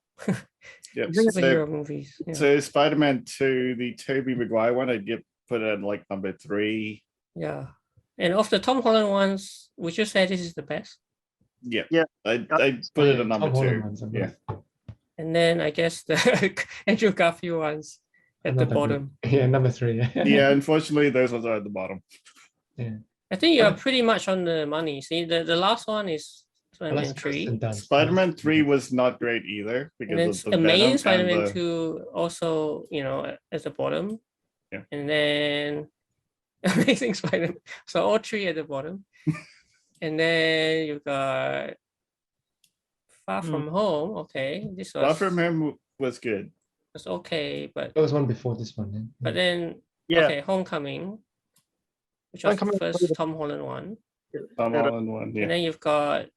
Yep. superhero movies. Yeah. So Spider-Man 2, the Tobey Maguire one, I'd put it at like number 3. Yeah. And of the Tom Holland ones, would you say this is the best? Yeah. Yeah. I put it at number Tom Holland 2. ones are Yeah. good. And then I guess the Andrew Garfield ones at the Not that good. bottom. Yeah, number 3. Yeah, unfortunately those ones are at the bottom. Yeah. I think you're Okay. pretty much on the money. See, the last one is I like Spider-Man 3. Kirsten Dunst. Spider-Man 3 was not great either And because then of the Amazing Venom Spider-Man and the, 2 also, at the bottom. Yeah. And then Amazing Spider-Man. So all 3 at the bottom. And then you got Far From Home. Okay. This was, Far From Home was good. was okay, but There was one before this one. Yeah. but then Yeah. okay, Homecoming, which was the Homecoming was first Tom Holland one. Tom Holland one. And Yeah. then you've got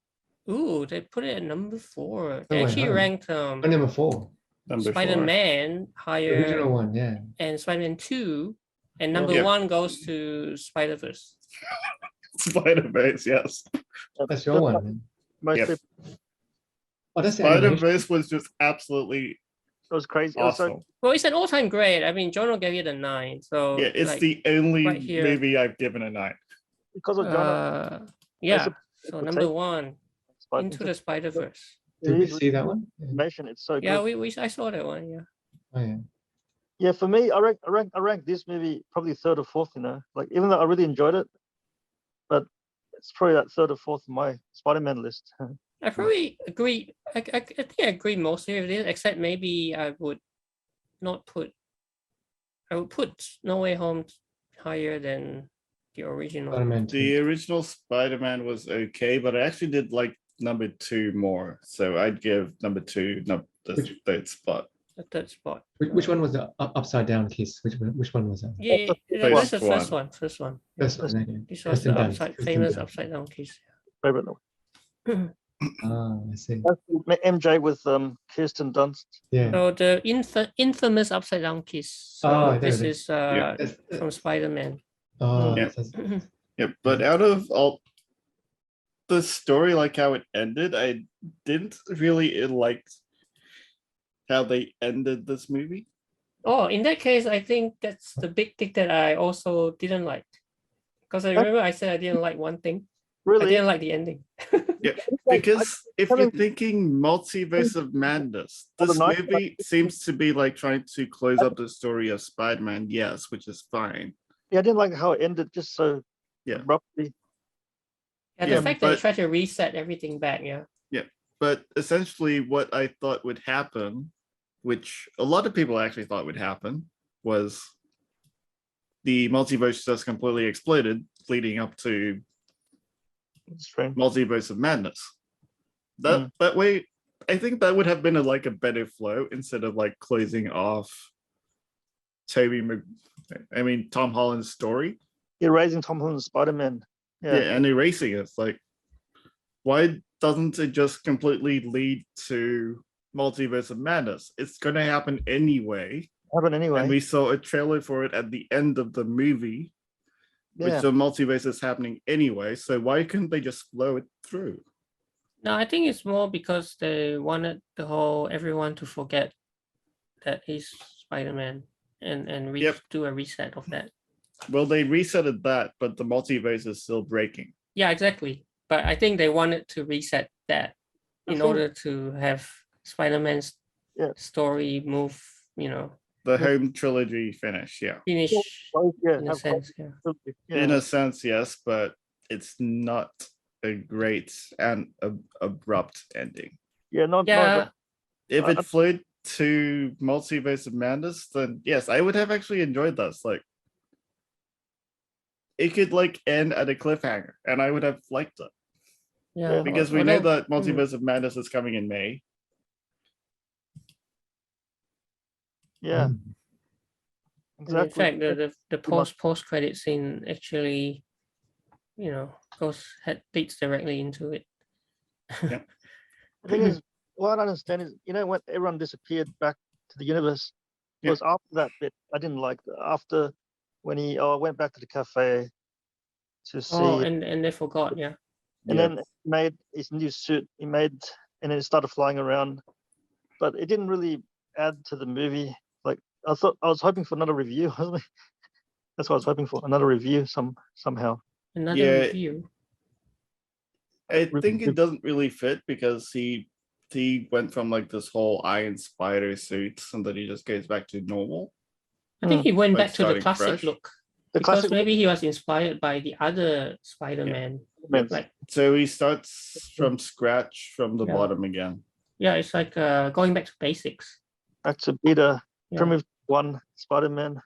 they put it at number 4. They Oh, wait, actually hold on. ranked Oh, number 4. Number 4. Spider-Man The original higher one, yeah. and Spider-Man 2, and number Yeah. 1 goes to Spider-Verse. Spider-Verse, yes. That's your one. Man. Most Yeah. people, Oh, that's the animation. Spider-Verse was just absolutely it was crazy. It was awesome. so, Well, it's an all-time great. I mean, Jono gave it a 9. So Yeah, it's like, the only right here. movie I've given a 9. because of John. yeah. So would number take 1, Into the Spider-Verse. Did we see that one? Yeah. Animation, it's so Yeah, good. I saw that one. Yeah. Oh, yeah. Yeah, for me, I rank this movie probably 3rd or 4th. Like even though I really enjoyed it, but it's probably that 3rd or 4th on my Spider-Man list. I probably agree. I think I agree mostly with this, except maybe I would put No Way Home higher than the original. Spider-Man 2. The original Spider-Man was okay, but I actually did like number 2 more. So I'd give number 2 the Which- 3rd spot. The third spot. Which one was the upside down kiss? Which one was that? Yeah, that's the first one. First one. First one, okay. This was Kirsten the Dunst, Kirsten famous Dunst. upside down kiss. Favorite. Ah, I see. That's MJ with Kirsten Dunst. Yeah. So the infamous upside down kiss. So Oh, there this it is That's- from Spider-Man. Oh, Yeah. that's- Yeah, but out of all the story, like how it ended, I didn't really like how they ended this movie. Oh, in that case, I think that's the big thing that I also didn't like. Because I remember I said I didn't like one thing. I Really? didn't like the ending. Because if you're having- thinking multiverse of madness, Well, the this nice- movie seems to be like trying to close up the story of Spider-Man, yes, which is fine. Yeah, I didn't like how it ended just so Yeah. abruptly. Yeah, the Yeah, fact that they but- tried to reset everything back, yeah. But essentially what I thought would happen, which a lot of people actually thought would happen, was the multiverse just completely exploded, leading up to It's strange. Multiverse of Madness. That way, I think that would have been a better flow instead of like closing off Tom Holland's story. You're raising Tom Holland's Spider-Man. Yeah, and erasing it. It's like, why doesn't it just completely lead to Multiverse of Madness? It's gonna happen anyway. Happen anyway. And we saw a trailer for it at the end of the movie, which yeah. the multiverse is happening anyway. So why couldn't they just flow it through? No, I think it's more because they wanted everyone to forget that he's Spider-Man and Yep. do a reset of that. Well, they resetted that, but the multiverse is still breaking. Yeah, exactly. But I think they wanted to reset that I in think- order to have Spider-Man's Yeah. story move, The home trilogy finish, yeah. finish Yeah, in a have sense. Yeah. yeah. In a sense, yes, but it's not a great and abrupt ending. Yeah, not Yeah, If Uh, it flowed to Multiverse of Madness, then yes, I would have actually enjoyed this. Like, it could like end at a cliffhanger, and I would have liked it yeah. because we know although- that Multiverse of Madness is coming in May. yeah, Mm. And in exactly. fact, the post credit scene actually, leads directly into it. Yep. The thing is, what I don't understand is, when everyone disappeared back to the universe, it Yeah. was after that bit I didn't like. After when he went back to the cafe to see, Oh, and they forgot, yeah. and Yeah. then made his new suit. And then it started flying around, but it didn't really add to the movie. Like I was hoping for another review. That's what I was hoping for, another review somehow. Another Yeah. review. I think it doesn't really fit because he went from like this whole Iron Spider suit and then he just goes back to normal. I think he went Like back to the starting classic fresh. look The because classic maybe he was inspired by the other Spider-Man. meant Like, So he starts from scratch from the Yeah. bottom again. yeah, it's like going back to basics. back to Peter, Yeah. primitive one Spider-Man.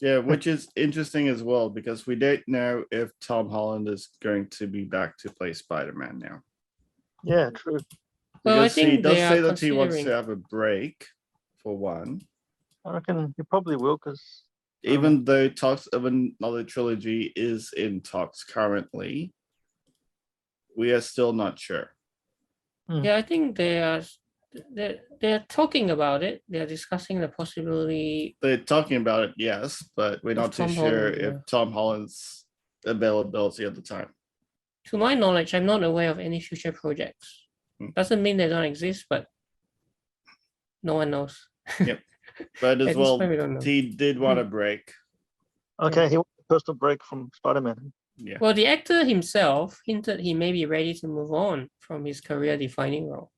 Yeah, which is interesting as well because we don't know if Tom Holland is going to be back to play Spider-Man now. Yeah, true. Well, I Because he think does they are say that he wants to considering. have a break for one. I reckon he probably will because Even though talks of another trilogy is in talks currently, we are still not sure. Yeah, I think they're talking about it. They're discussing the possibility. They're talking about it, yes, but we're Of not too Tom sure Holland, if yeah. Tom Holland's availability at the time. To my knowledge, I'm not aware of any future projects. Doesn't mean they don't exist, but no one knows. But At as this well, point, we don't know. he did want a break. okay, he wants a personal break from Spider-Man. Yeah. Well, the actor himself hinted he may be ready to move on from his career-defining role.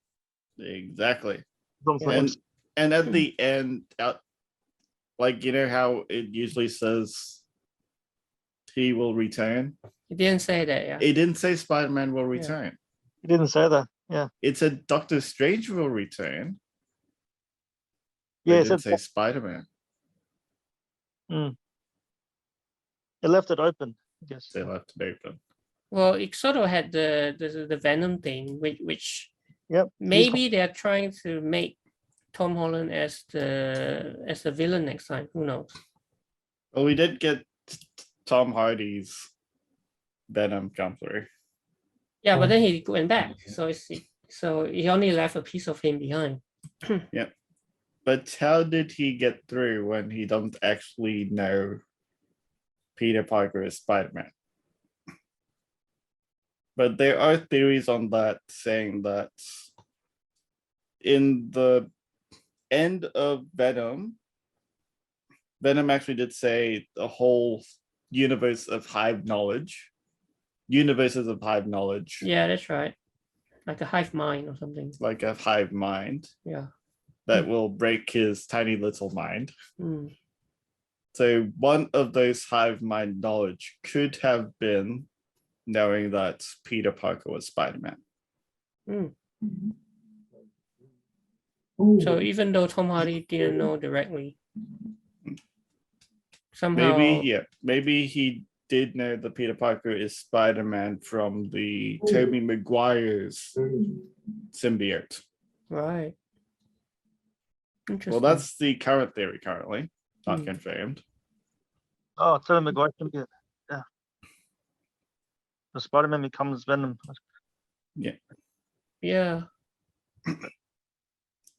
Exactly. From Yeah. him. And at the end, like how it usually says he will return. He didn't say that, yeah. It didn't say Spider-Man will return. He didn't say that. Yeah. It said Doctor Strange will return. Yeah, It he didn't said say Spider-Man. it left it open, I guess. They left it open. Well, it sort of had the Venom thing, which Yep. maybe they're trying to make Tom Holland as the villain next time. Who knows? Well, we did get Tom Hardy's Venom come through. Yeah, but then he went back, so he only left a piece of him behind. But how did he get through when he doesn't actually know Peter Parker is Spider-Man? But there are theories on that saying that in the end of Venom actually did say the whole universes of hive knowledge. Yeah, that's right. Like a hive mind or something. Like a hive mind Yeah. that will break his tiny little mind. Mm. So one of those hive mind knowledge could have been knowing that Peter Parker was Spider-Man. So even though Tom Hardy didn't know directly, somehow Maybe he did know that Peter Parker is Spider-Man from the Tobey Maguire's symbiote. right. Interesting. Well, that's the current theory currently, not confirmed. Oh, Tobey Maguire. Yeah. The Spider-Man becomes Venom. yeah.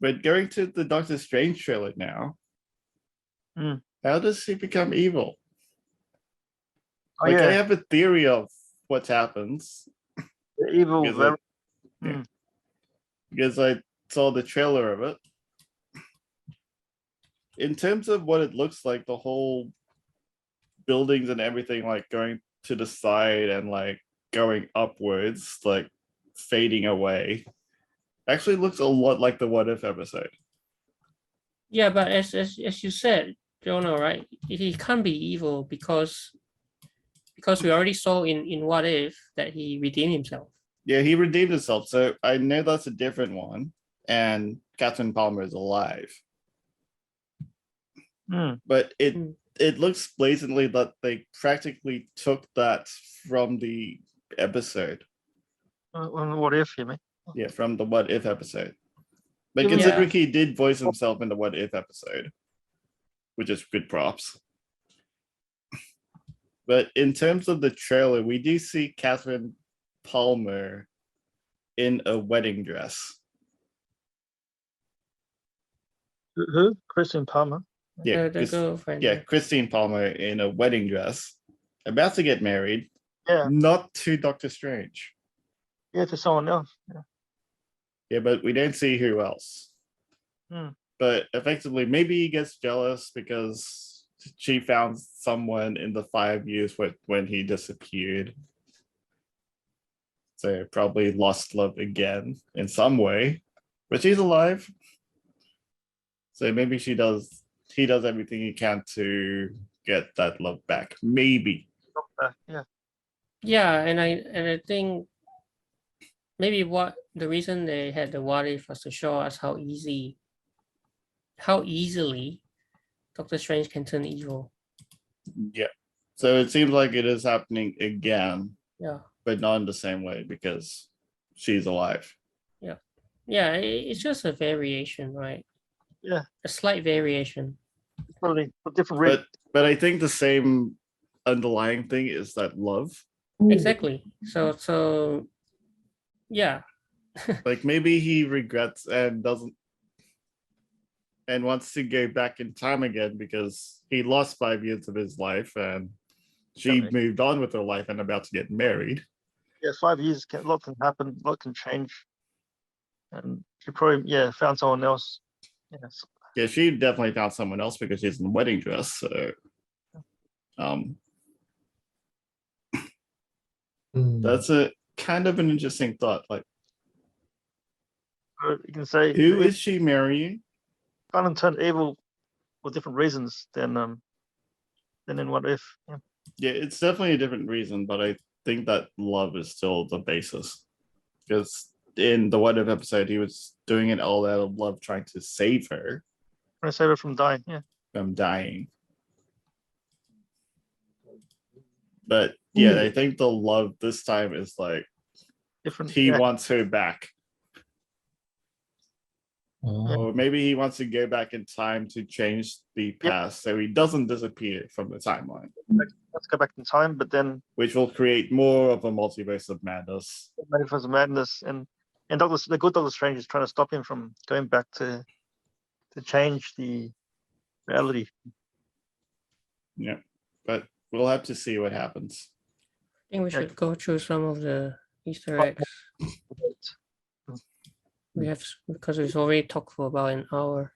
But going to the Doctor Strange trailer now, how does he become evil? Oh, Like, yeah. I have a theory of what happens The evil because Venom. because I saw the trailer of it. In terms of what it looks like, the whole buildings and everything, like going to the side and like going upwards, like fading away, actually looks a lot like the What If episode. Yeah, but as you said, Jonah, right? He can't be evil because because we already saw in What If that he redeemed himself. Yeah, he redeemed himself. So I know that's a different one. And Catherine Palmer is alive. But it looks blatantly that they practically took that from the episode. What if you mean? Yeah, from the What If episode. But Yeah. considering he did voice himself in the What If episode, which is good props. But in terms of the trailer, we do see Catherine Palmer in a wedding dress. Who? Christine Palmer. Yeah, The girlfriend. yeah, Christine Palmer in a wedding dress, about to get married. Yeah. Not to Doctor Strange. Yeah, to someone else. Yeah. Yeah, but we don't see who else. But effectively, maybe he gets jealous because she found someone in the 5 years when he disappeared. So probably lost love again in some way. But she's alive. So maybe he does everything he can to get that love back. Maybe. Yeah. Yeah, and I think maybe what the reason they had the What If was to show us how easily Doctor Strange can turn evil. Yeah. So it seems like it is happening again. Yeah. But not in the same way because she's alive. Yeah, it's just a variation, right? Yeah. A slight variation. Probably a different read. But I think the same underlying thing is that love. Exactly. So yeah. Like maybe he regrets and doesn't and wants to go back in time again because he lost 5 years of his life and she moved on with her life and about to get married. Yeah, 5 years, a lot can happen, a lot can change. And she probably, found someone else. Yes. Yeah, she definitely found someone else because she's in the wedding dress. So that's a kind of an interesting thought. Like, You can say who is she marrying? Kind of turned evil for different reasons than in What If. Yeah. Yeah, it's definitely a different reason, but I think that love is still the basis. Because in the What If episode, he was doing it all out of love, trying to save her. Trying to save her from dying. Yeah. From dying. But yeah, I think the love this time is like Different. he wants her back. Oh. Or maybe he wants to go back in time to change the past so he doesn't disappear from the timeline. Let's go back in time, but then which will create more of a multiverse of madness. Multiverse of Madness, and the good Doctor Strange is trying to stop him from going back to change the reality. Yeah, but we'll have to see what happens. I think we should go through some of the Easter eggs. We have, because we've already talked for about an hour.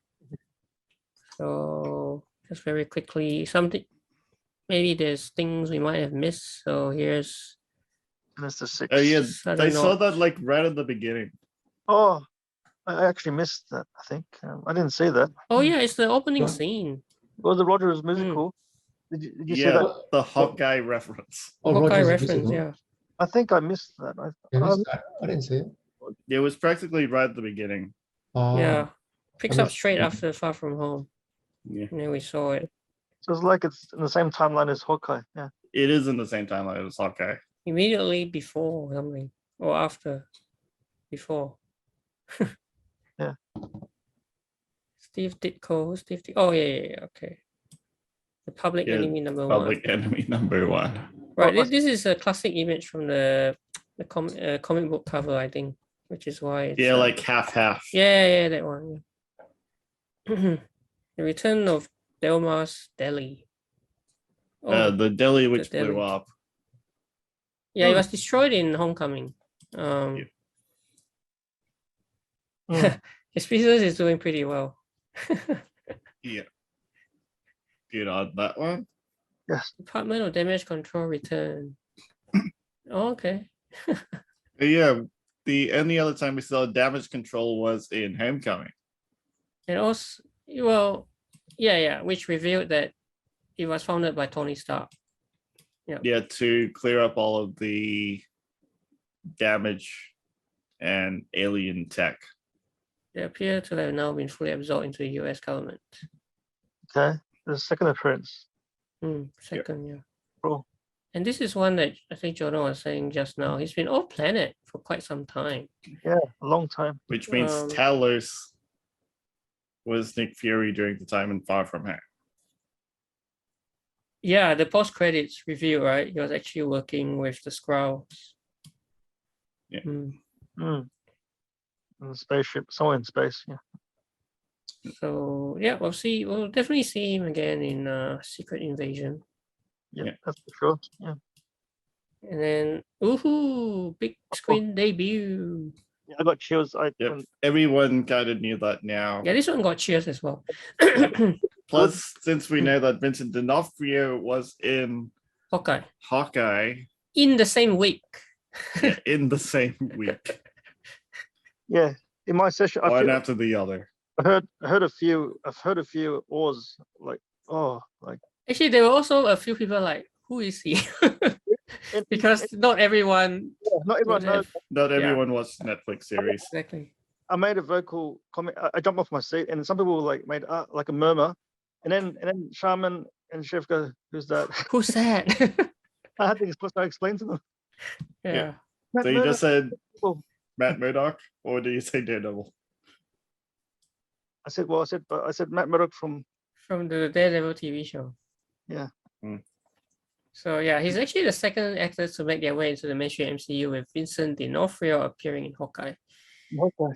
So just very quickly, something maybe there's things we might have missed. So here's Mr. Six. Oh yeah, Sudden I saw Note. that like right at the beginning. Oh, I actually missed that. I think I didn't see that. Oh yeah, it's the opening Yeah. scene. Well, the Rogers musical. Did you see Yeah, that? the Hawkeye reference. Hawkeye Rogers reference, musical. yeah. I think I missed that. I didn't see it. It was practically right at the beginning. Yeah. Picks I up missed- straight after Far From Home. Yeah, And then we saw it. So it's like it's in the same timeline as Hawkeye. Yeah. it is in the same timeline as Hawkeye. Immediately before something. Or after. Before. Yeah. Steve Ditko. Oh yeah, okay. The Public Yeah, Enemy number Public one. Enemy number one. Right, Well, this is a classic image from the comic book cover, I think, which is why it's, Yeah, like half. yeah, that one. Yeah. The Return of Delmar's Deli. Oh, The deli which the deli. blew up. yeah, it was destroyed in Homecoming. Yeah. His business is doing pretty well. Yeah. Good on that one. Yes. Department of Damage Control return. Oh, okay. Yeah, the only other time we saw damage control was in Homecoming. And also, well, yeah, which revealed that it was founded by Tony Stark Yeah, to clear up all of the damage and alien tech. They appear to have now been fully absorbed into the US government. Okay. The second appearance. Second, yeah. Cool. And this is one that I think Jordan was saying just now. He's been off planet for quite some time. Yeah, a long time. Which means Um, Talos was Nick Fury during the time in Far From Home. Yeah, the post credits review, right? He was actually working with the Skrulls. Yeah. Mm. In the spaceship, somewhere in space. Yeah. So yeah, we'll definitely see him again in Secret Invasion. Yeah, that's for sure. Yeah. And then woohoo, big screen debut. Yeah, I got chills. Yep. Everyone kind of knew that now. Yeah, this one got cheers as well. Plus, since we know that Vincent D'Onofrio was in Hawkeye in the same week. the same week, Yeah. In my session, one after the other. I've heard a few oars like Actually, there were also a few people like, who is he? Because not everyone. not everyone knows. Not everyone watched Netflix series. Exactly. I made a vocal comment. I jumped off my seat, and some people like made like a murmur, and then Shaman and Chef go, "Who's that?" Who's that? I had to explain to them. Yeah. So you just said Well, Matt Murdock, or do you say Daredevil? I said Matt Murdock from the Daredevil TV show. Yeah. So yeah, he's actually the second actor to make their way into the mainstream MCU, with Vincent D'Onofrio appearing in Hawkeye. Okay.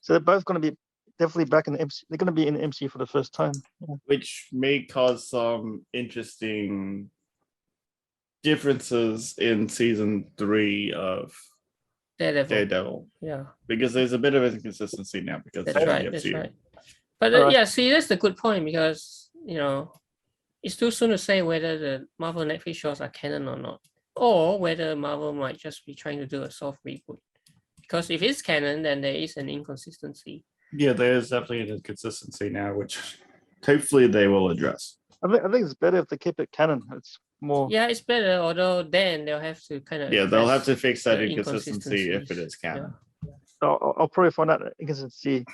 So they're both going to be definitely back in the MC. They're going to be in the MCU for the first time. Yeah. Which may cause some interesting differences in season 3 of Daredevil. Yeah. Because there's a bit of inconsistency now because That's of the right. That's MCU. right. But yeah, see, that's the good point, because it's too soon to say whether the Marvel Netflix shows are canon or not, or whether Marvel might just be trying to do a soft reboot. Because if it's canon, then there is an inconsistency. Yeah, there's definitely an inconsistency now, which hopefully they will address. I think it's better if they keep it canon. It's more. Yeah, it's better, although then they'll have to kind of. Yeah, they'll have to fix that the inconsistency if it is canon. I'll probably find out the inconsistency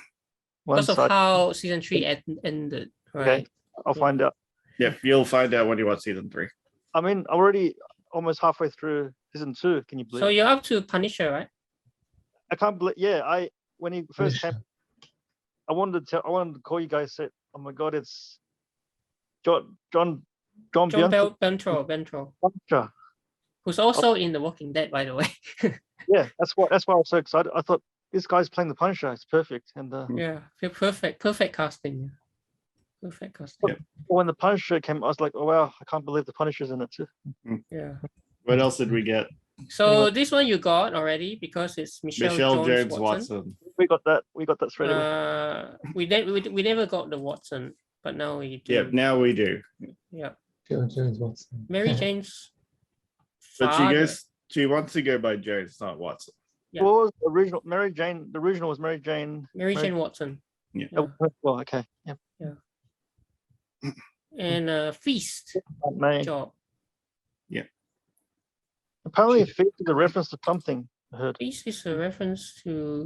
Because of how season 3 ended, right? Okay, I'll find out. Yeah, you'll find out when you watch season 3. I mean, I'm already almost halfway through season 2. Can you believe? So you're up to Punisher, right? I can't believe. Yeah, when he first came, I wanted to call you guys. Said, "Oh my God, it's John Bentro, Bianca." who's also in The Walking Dead, by the way. Yeah, that's why I was so excited. I thought this guy's playing the Punisher. It's perfect. And Yeah, perfect casting. Perfect casting. Yeah. when the Punisher came, I was like, "Oh wow, I can't believe the Punisher's in it too." Yeah. What else did we get? So this one you got already because it's Michelle Jones Watson. We got that straight away. We never got the Watson, but now we do. Yeah, now we do. Yeah. James Watson. Mary Jane's But father. she wants to go by Jones, not Watson. Yeah. What was the original? Mary Jane. The original was Mary Jane. Mary Jane Watson. Yeah. Yeah. Well, okay. Yeah. And Feast May. job. Apparently, Feast is a reference to something. I heard. Feast is a reference to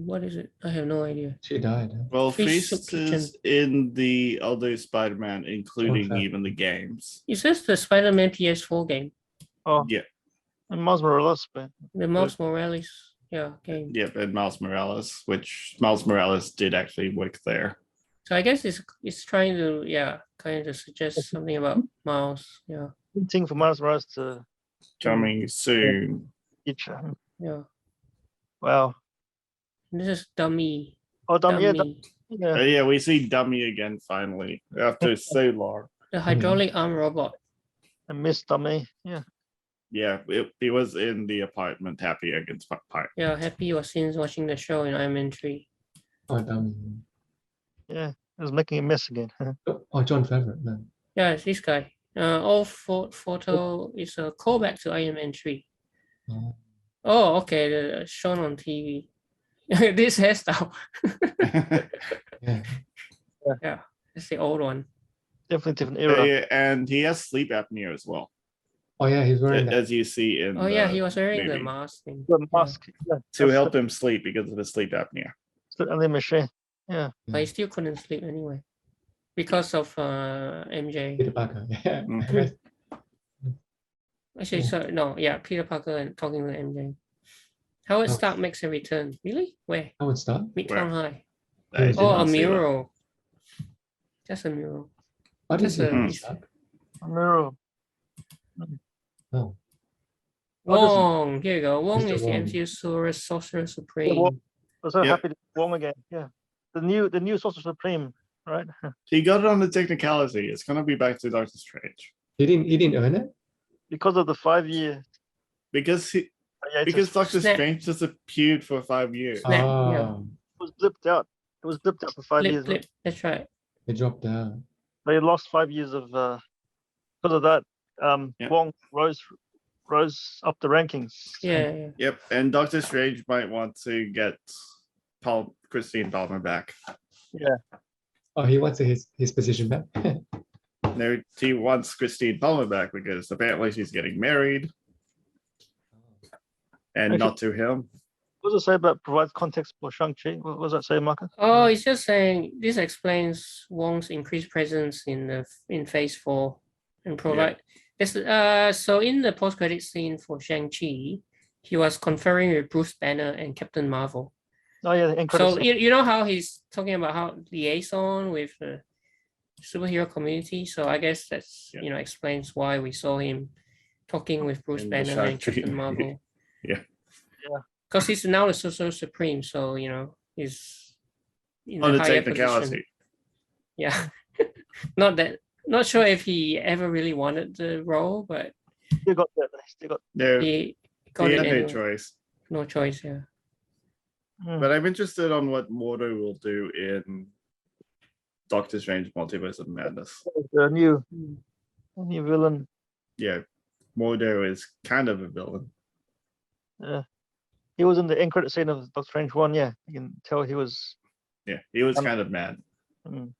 what is it? I have no idea. She died. Huh? Well, Feast Feast Kitchen. is in the other Spider-Man, including Okay. even the games. It says the Spider-Man PS4 game, Oh, Yeah. and Miles Morales, but the Miles Morales game. Yep, and Miles Morales, which Miles Morales did actually work there. So I guess it's trying to kind of suggest something about Miles. Yeah. thing for Miles Morales to Coming soon. future. Yeah. Wow. This is Dummy. Oh, damn, yeah, Oh, yeah, we see Dummy again finally after so long. The hydraulic arm robot. I missed Dummy. Yeah. Yeah, he was in the apartment happy against Pie. Yeah, Happy was seen watching the show in Iron Man 3. Oh, damn. Yeah. It was making a mess again. Oh, John Favreau. No. Yeah, it's this guy. All photo is a callback to Iron Man 3. Oh. Oh, okay. Shown on TV. This hairstyle. Yeah. Yeah, it's the old one. Definitely different era. And he has sleep apnea as well. Oh yeah, he's wearing that. as you see in. Oh yeah, he the was wearing the movie, mask thing. The Yeah. mask. Yeah. to that's help him sleep because of his sleep apnea. and the machine. Yeah. But he still couldn't sleep anyway because of MJ. Peter Parker. Yeah. Mm. Actually, Yeah. sorry, no, yeah, Peter Parker and talking to MJ. Howard Oh. Stark makes a return. Really? Where? I would start. Midtown High. I was did Oh, not a see that. mural. Just a mural. I didn't Just see a- Howard it's- Stark. Mirror. Oh, Wong. Here you go. Wong Mr. is the Wong. MCU Sorcerer Yeah, Supreme. Wong. I'm so Yep. happy to see Wong again. Yeah. The new Sorcerer Supreme, right? He got it on the technicality. It's gonna be back to Doctor Strange he didn't earn it. Because of the 5-year because hiatus. because Doctor Snap. Strange disappeared for 5 years. Snap. Yeah. Oh, it was blipped out. It was blipped out for 5 Blip, years. blip. That's right. they dropped out. They lost 5 years of because of that. Yeah. Wong rose up the rankings. Yeah, yeah. Yep, and Doctor Strange might want to get Christine Palmer back. Oh, he wants his position back. No, he wants Christine Palmer back because apparently she's getting married, and Okay. not to him. What does it say about provides context for Shang-Chi? What does that say, Marcus? Oh, it's just saying this explains Wong's increased presence in Phase 4 and provide this. So in the post-credit scene for Shang-Chi, he was conferring with Bruce Banner and Captain Marvel. Oh yeah, the end So credits scene. you know how he's talking about how liaison with the superhero community. So I guess that's Yeah. explains why we saw him talking with Bruce In the Banner and Shang-Chi Captain movie. Marvel. Yeah. Yeah. Because he's now the Sorcerer Supreme, so he's in On a the higher technicality. position. Yeah. Not sure if he ever really wanted the role, but Still got that. Still got. No, he got he it had no anyway. choice. No choice, yeah. But I'm interested on what Mordo will do in Doctor Strange Multiverse of Madness. The new Mm. villain. Yeah, Mordo is kind of a villain. He was in the end credit scene of Doctor Strange 1. Yeah, you can tell he was. Yeah, he was kind of mad. mm,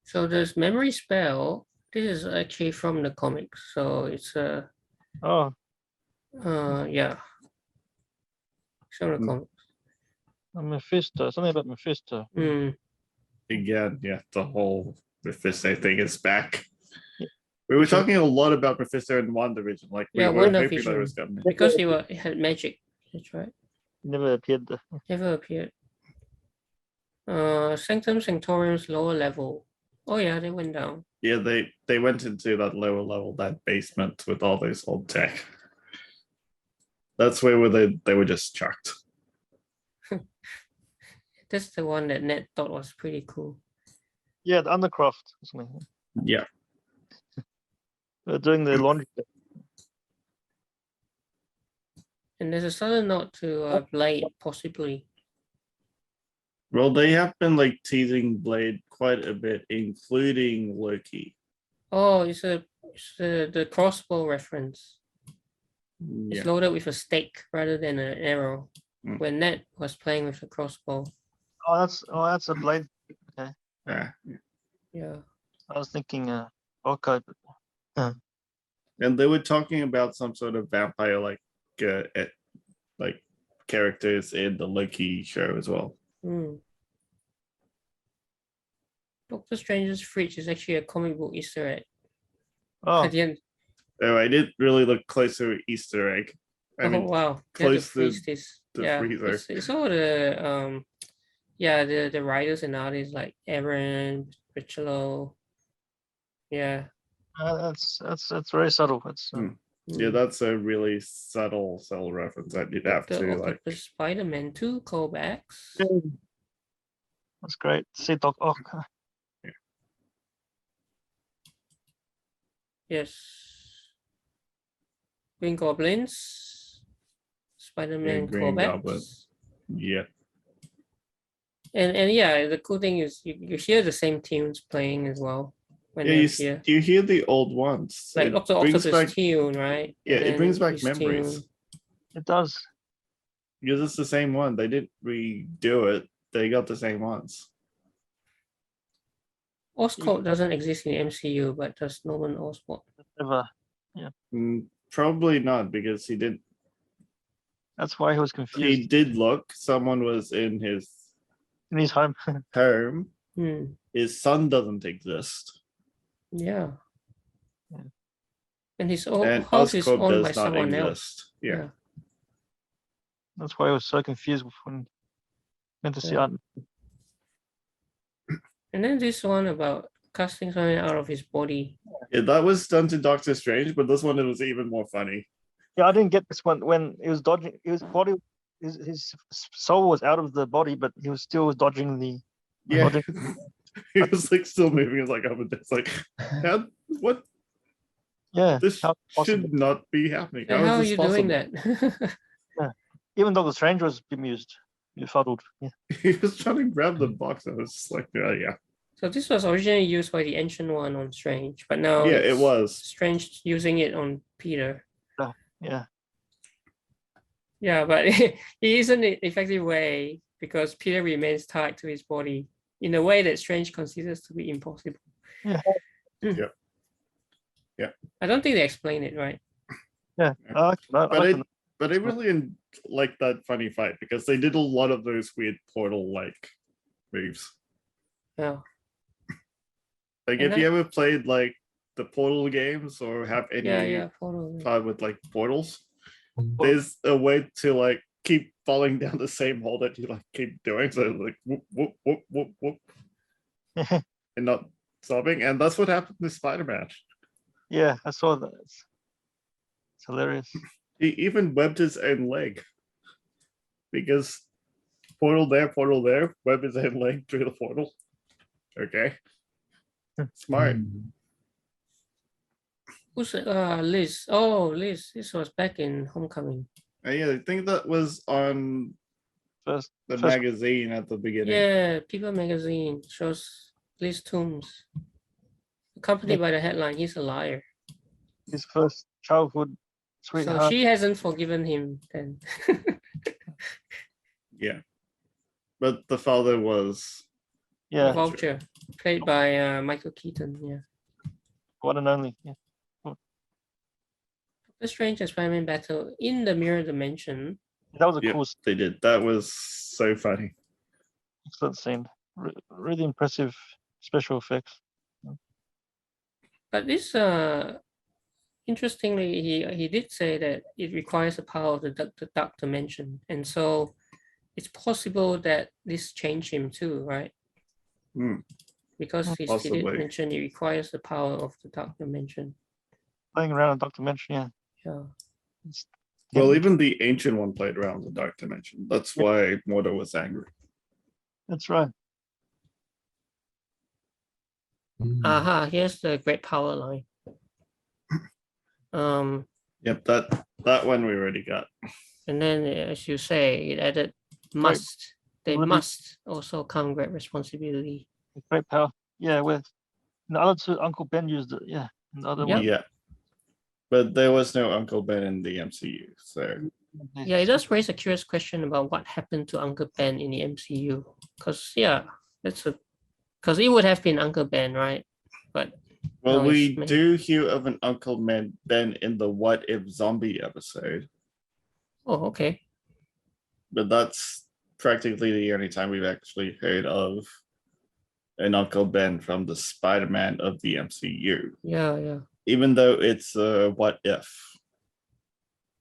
So this memory spell, this is actually from the comics. So it's Oh, yeah. It's from the Mm. comics. a Mephisto. Something about Mephisto. Mm. Again, yeah, the whole Mephisto thing is back. Yeah. We were talking a lot about Mephisto in WandaVision. Like we Yeah, were hoping that WandaVision. it was coming. Because he had magic. That's right. Never appeared. Never appeared. Sanctum Sanctorium's lower level. Oh yeah, they went down. Yeah, they went into that lower level, that basement with all those old tech. That's where they were just chucked. That's the one that Ned thought was pretty cool. Yeah, the Undercroft. Or something. Yeah. They're doing the laundry. And there's a sudden note to Blade, possibly. Well, they have been like teasing Blade quite a bit, including Loki. Oh, it's the crossbow reference. It's Yeah. loaded with a stake rather than an arrow. Mm. When Ned was playing with the crossbow. Oh, that's a blade. Yeah. Yeah. I was thinking. Okay. But, And they were talking about some sort of vampire like characters in the Loki show as well. Mm. Doctor Strange's fridge is actually a comic book Easter egg. oh, At the end. Oh, I didn't really look closer at Easter egg. I mean, Wow. They had to close to freeze this. the Yeah. freezer. It's all the the writers and artists like Aaron, Richelo. Yeah. that's very subtle. It's Yeah, that's a really subtle reference that you'd have the to like. Octopus Spider-Man 2 callbacks. that's great. See Doc Ock. Yes. Green Goblins. Spider-Man Green callbacks. Goblin. Yeah. And yeah, the cool thing is you hear the same tunes playing as well when Yeah, they you, appear. you hear the old ones. Like It Doctor brings Octopus back- tune, right? Yeah, And it brings then back his memories. tune. It does. Because it's the same one. They didn't redo it. They got the same ones. Oscorp doesn't exist in MCU, but does Norman Osborn. Never. Probably not, because he did. That's why he was He confused did look. Someone was in his in his home. home. Hmm. His son doesn't exist, Yeah. Yeah. And his and house is Oscorp owned by does not someone else. exist. Yeah. That's why he was so confused when went to see Yeah. Art. And then this one about casting something out of his body. Yeah, that was done to Doctor Strange, but this one it was even more funny. Yeah, I didn't get this one when he was dodging. His body, his soul was out of the body, but he was still dodging the. Yeah, dodging. he was like still moving. It's like, it's like, what? Yeah, This how possible? should not be happening. Hey, How how are is this you possible? doing that? Even Doctor Strange was bemused, befuddled. Yeah, He was trying to grab the box. I was just like, yeah. So this was originally used by the Ancient One on Strange, but now Yeah, it it's was. Strange using it on Peter. yeah, Yeah, but it isn't an effective way because Peter remains tied to his body in a way that Strange considers to be impossible. Yeah. Yeah. Yeah. I don't think they explain it right. yeah. I like But I really like that funny fight because they did a lot of those weird portal-like moves. Yeah. Like, And if you ever played like the Portal games or have any yeah, photo. fun with like portals, there's a way to like keep falling down the same hole that you like keep doing. So like whoop whoop whoop whoop whoop, and not stopping. And that's what happened to Spider-Man. yeah, I saw that. It's hilarious. He even webbed his own leg because portal there, web his own leg through the portal. Okay, smart. Who's Liz? Oh, Liz. This was back in Homecoming. Yeah, I think that was on First, the first magazine at the beginning. Yeah, People magazine shows Liz Toombs, accompanied by the headline, "He's a liar." his first childhood So sweetheart. she hasn't forgiven him then. Yeah, but the father was Yeah, Vulture, played by Michael Keaton. Yeah. one and only. Yeah, The Strange and Spider-Man battle in the mirror dimension. that was a Yep, cool, they did. That was so funny. excellent scene. Really impressive special effects. But this interestingly, he did say that it requires the power of the dark dimension, and so it's possible that this changed him too, right? Because he did Possibly. mention it requires the power of the dark dimension. Playing around in Dark Dimension, yeah. Yeah. It's Well, getting- even the ancient one played around the dark dimension. That's why Mordo was angry. that's right. Aha, here's the great power line. Yep, that one we already got. And then as you say, it added must. They Really- must also come great responsibility. Great power. Yeah, with the other two, Uncle Ben used it. Yeah, and the other Yep. one. Yeah. But there was no Uncle Ben in the MCU, so Yeah, it does raise a curious question about what happened to Uncle Ben in the MCU. Because because it would have been Uncle Ben, right? But well, no, we it's me. do hear of an Uncle Ben in the What If Zombie episode, Oh, okay. but that's practically the only time we've actually heard of an Uncle Ben from the Spider-Man of the MCU. Yeah. Even though it's a what if.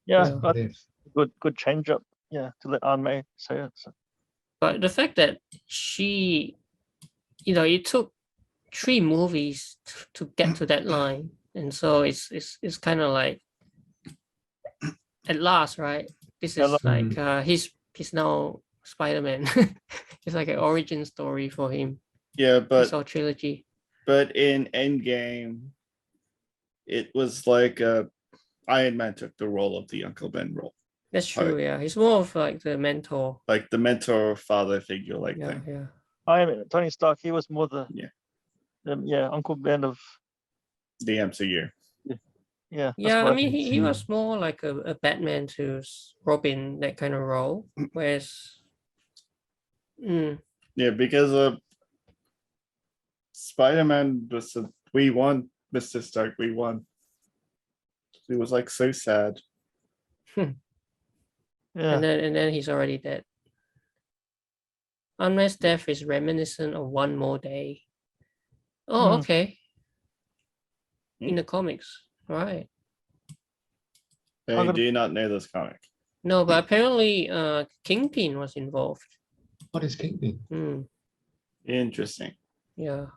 Yeah, Yeah. but good change up. Yeah, to let Aunt May say it. So. But the fact that she, it took 3 movies to get to that line, and so it's kind of like at last, right? This is like he's now Spider-Man. It's like an origin story for him. Yeah, It's our trilogy. but in Endgame, it was like Iron Man took the role of the Uncle Ben role, That's true. Yeah, he's more of like the mentor. like the mentor father figure, like Yeah, thing. yeah. I mean, Tony Stark. He was more the Yeah. Uncle Ben of The MCU. yeah. Yeah, I mean, I he was see. more like a Batman to Robin, that kind of role. Whereas, Yeah, because Spider-Man was we won, Mr. Stark, we won. He was like so sad. Yeah. And then he's already dead. Unless death is reminiscent of one more day. Oh, Hmm. okay. Hmm. In the comics, right? Hey, gonna- do you not know this comic? No, but apparently, Kingpin was involved. What is Kingpin? Hmm. Interesting. Yeah,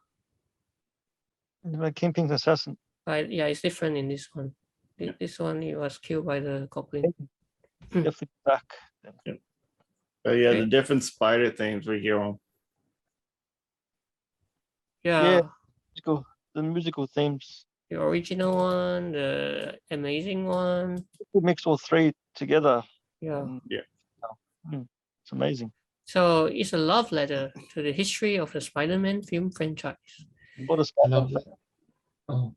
Kingpin's assassin. but yeah, it's different in this one. Yeah. This one, he was killed by the goblin. Definitely back. But yeah, the Okay. different spider themes we hear on. Yeah, The musical themes. the original one, the amazing one. We mix all three together. Yeah. and- Yeah. It's amazing. So it's a love letter to the history of the Spider-Man film franchise. All the I Spider-Man love that. Oh,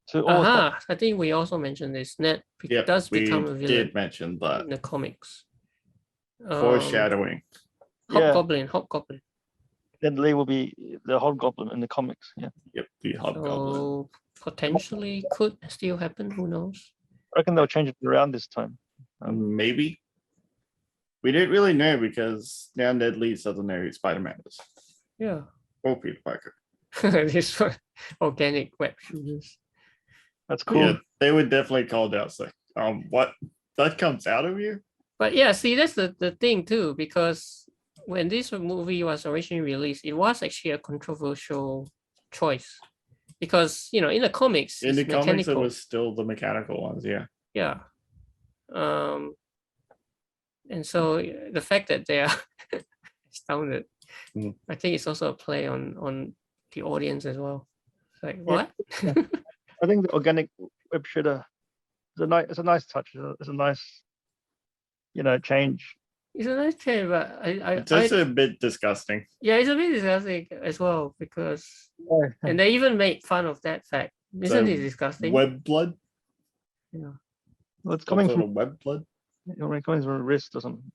to all the Aha! I think we also mentioned this. Ned Yep, does we become a villain did mention that. in the comics. Foreshadowing. Yeah. Hobgoblin. Then Lee will be the Hobgoblin in the comics. Yeah. Yep, the hobgoblin. So potentially could still happen. Who knows? I reckon they'll change it around this time. Maybe. We didn't really know because now Ned Leeds doesn't know who Spider-Man is. Yeah. Or Peter Parker. This one, organic web shooters. That's cool. Yeah, they would definitely call it out. It's like, what? That comes out of you? But yeah, see, that's the thing too, because when this movie was originally released, it was actually a controversial choice. Because, you know, in the comics, In the it's comics, it mechanical. was still the mechanical ones, yeah. Yeah. And so the fact that they are astounded, Mm. I think it's also a play on the audience as well. It's like, Yeah. what? I think the organic web shooter it's a nice touch. It's a nice, change. It's a nice change, but It's just a bit disgusting. yeah, it's a bit disgusting as well because, and they even made fun of that fact. Isn't So, it disgusting? Web blood? Yeah. Well, it's Some coming sort from of web blood? coming from a wrist or something.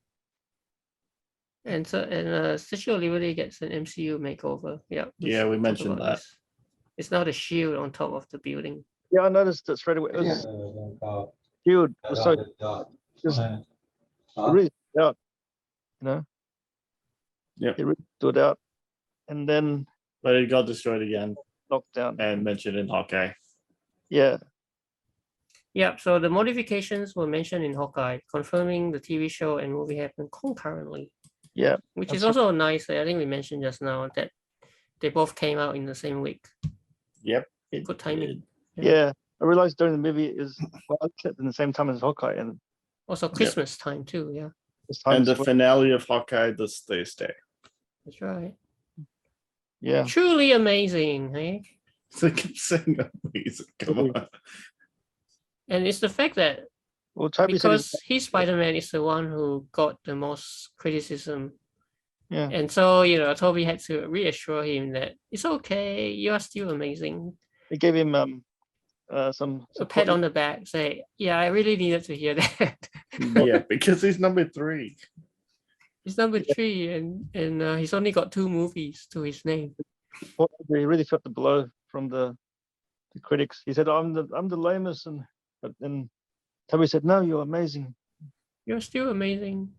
And so, Statue of Liberty gets an MCU makeover. Yeah. Yeah, we talk mentioned about that. this. It's now the shield on top of the building. Yeah, I noticed it straight away. It was huge. It was so just it really stood out. Yep. It really stood out. And then But it got destroyed again knocked down. and mentioned in Hawkeye. Yeah. Yeah, so the modifications were mentioned in Hawkeye, confirming the TV show and movie happened concurrently, Yeah. which is That's also nice. I think we mentioned just now that they both came out in the same week. Yep. it Good timing. did. Yeah. I realized during the movie is in the same time as Hawkeye and Also Christmas time too, yeah. this time. And the as well. finale of Hawkeye this Thursday. That's right. Yeah. Truly amazing, eh? So I keep saying amazing. Come on. And it's the fact that Well, Toby said because his Spider-Man is the one who got the most criticism. yeah. And so, Toby had to reassure him that it's okay, you are still amazing. He gave him some A pat on the back, say, yeah, I really needed to hear that. Yeah, because he's number 3. He's number 3 and he's only got 2 movies to his name. He really felt the blow from the critics. He said, I'm the lamest, but then Toby said, no, you're amazing. You're still amazing.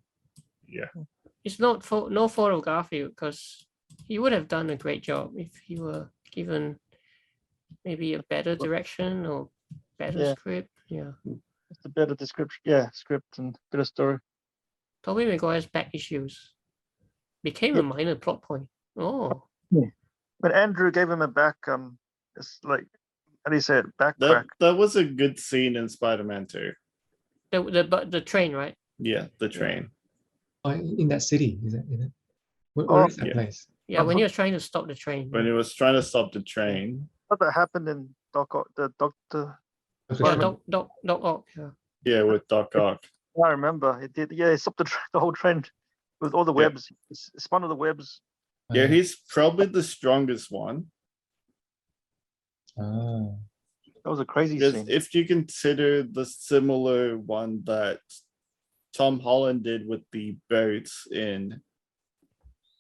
Yeah. It's no fault of Garfield because he would have done a great job if he were given maybe a better direction or better script. Yeah. It's a better description. Yeah, script and better story. Tobey Maguire's back issues became a minor plot point. Oh. But Andrew gave him a back, it's like, how do you say it? Back crack. That was a good scene in Spider-Man 2. The train, right? Yeah, the train. in that city, is it? Where is that yeah. place? Yeah, when he was trying to stop the train. When he was trying to stop the train. What that happened in the Doctor. Yeah, Doc Ock, yeah. Yeah, with Doc Ock. I remember it did. Yeah, he stopped the whole train with all the webs. He spun all the webs. Yeah, he's probably the strongest one. Ah. That was a crazy Because scene. if you consider the similar one that Tom Holland did with the boats in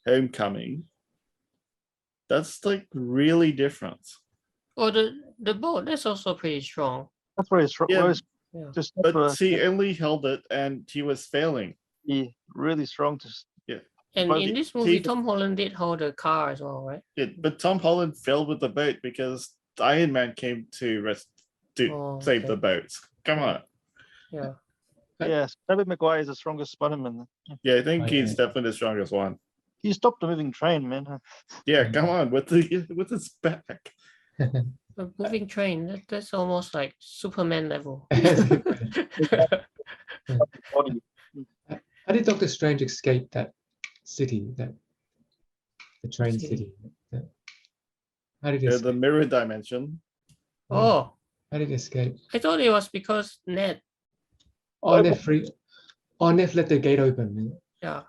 Homecoming, that's like really different. Oh, the boat, that's also pretty strong. That's where he's strong. Yeah, Yeah. Just but he only held it and he was failing. be really strong. And But in this movie, Tom Holland did hold a car as well, right? But Tom Holland failed with the boat because Iron Man came to save okay. the boat. Come on. Yeah. Yes, Tobey Maguire is the strongest Spider-Man. Yeah, I think Oh, he's yeah. definitely the strongest one. He stopped the moving train, man. Yeah, Yeah. come on with his back. A moving train, that's almost like Superman level. Body. How did Doctor Strange escape that city, the train City. city? How did he The escape? mirror dimension. Oh, How did he escape? I thought it was because Ned. Oh, Neff free. Oh, Neff let the gate open. Yeah.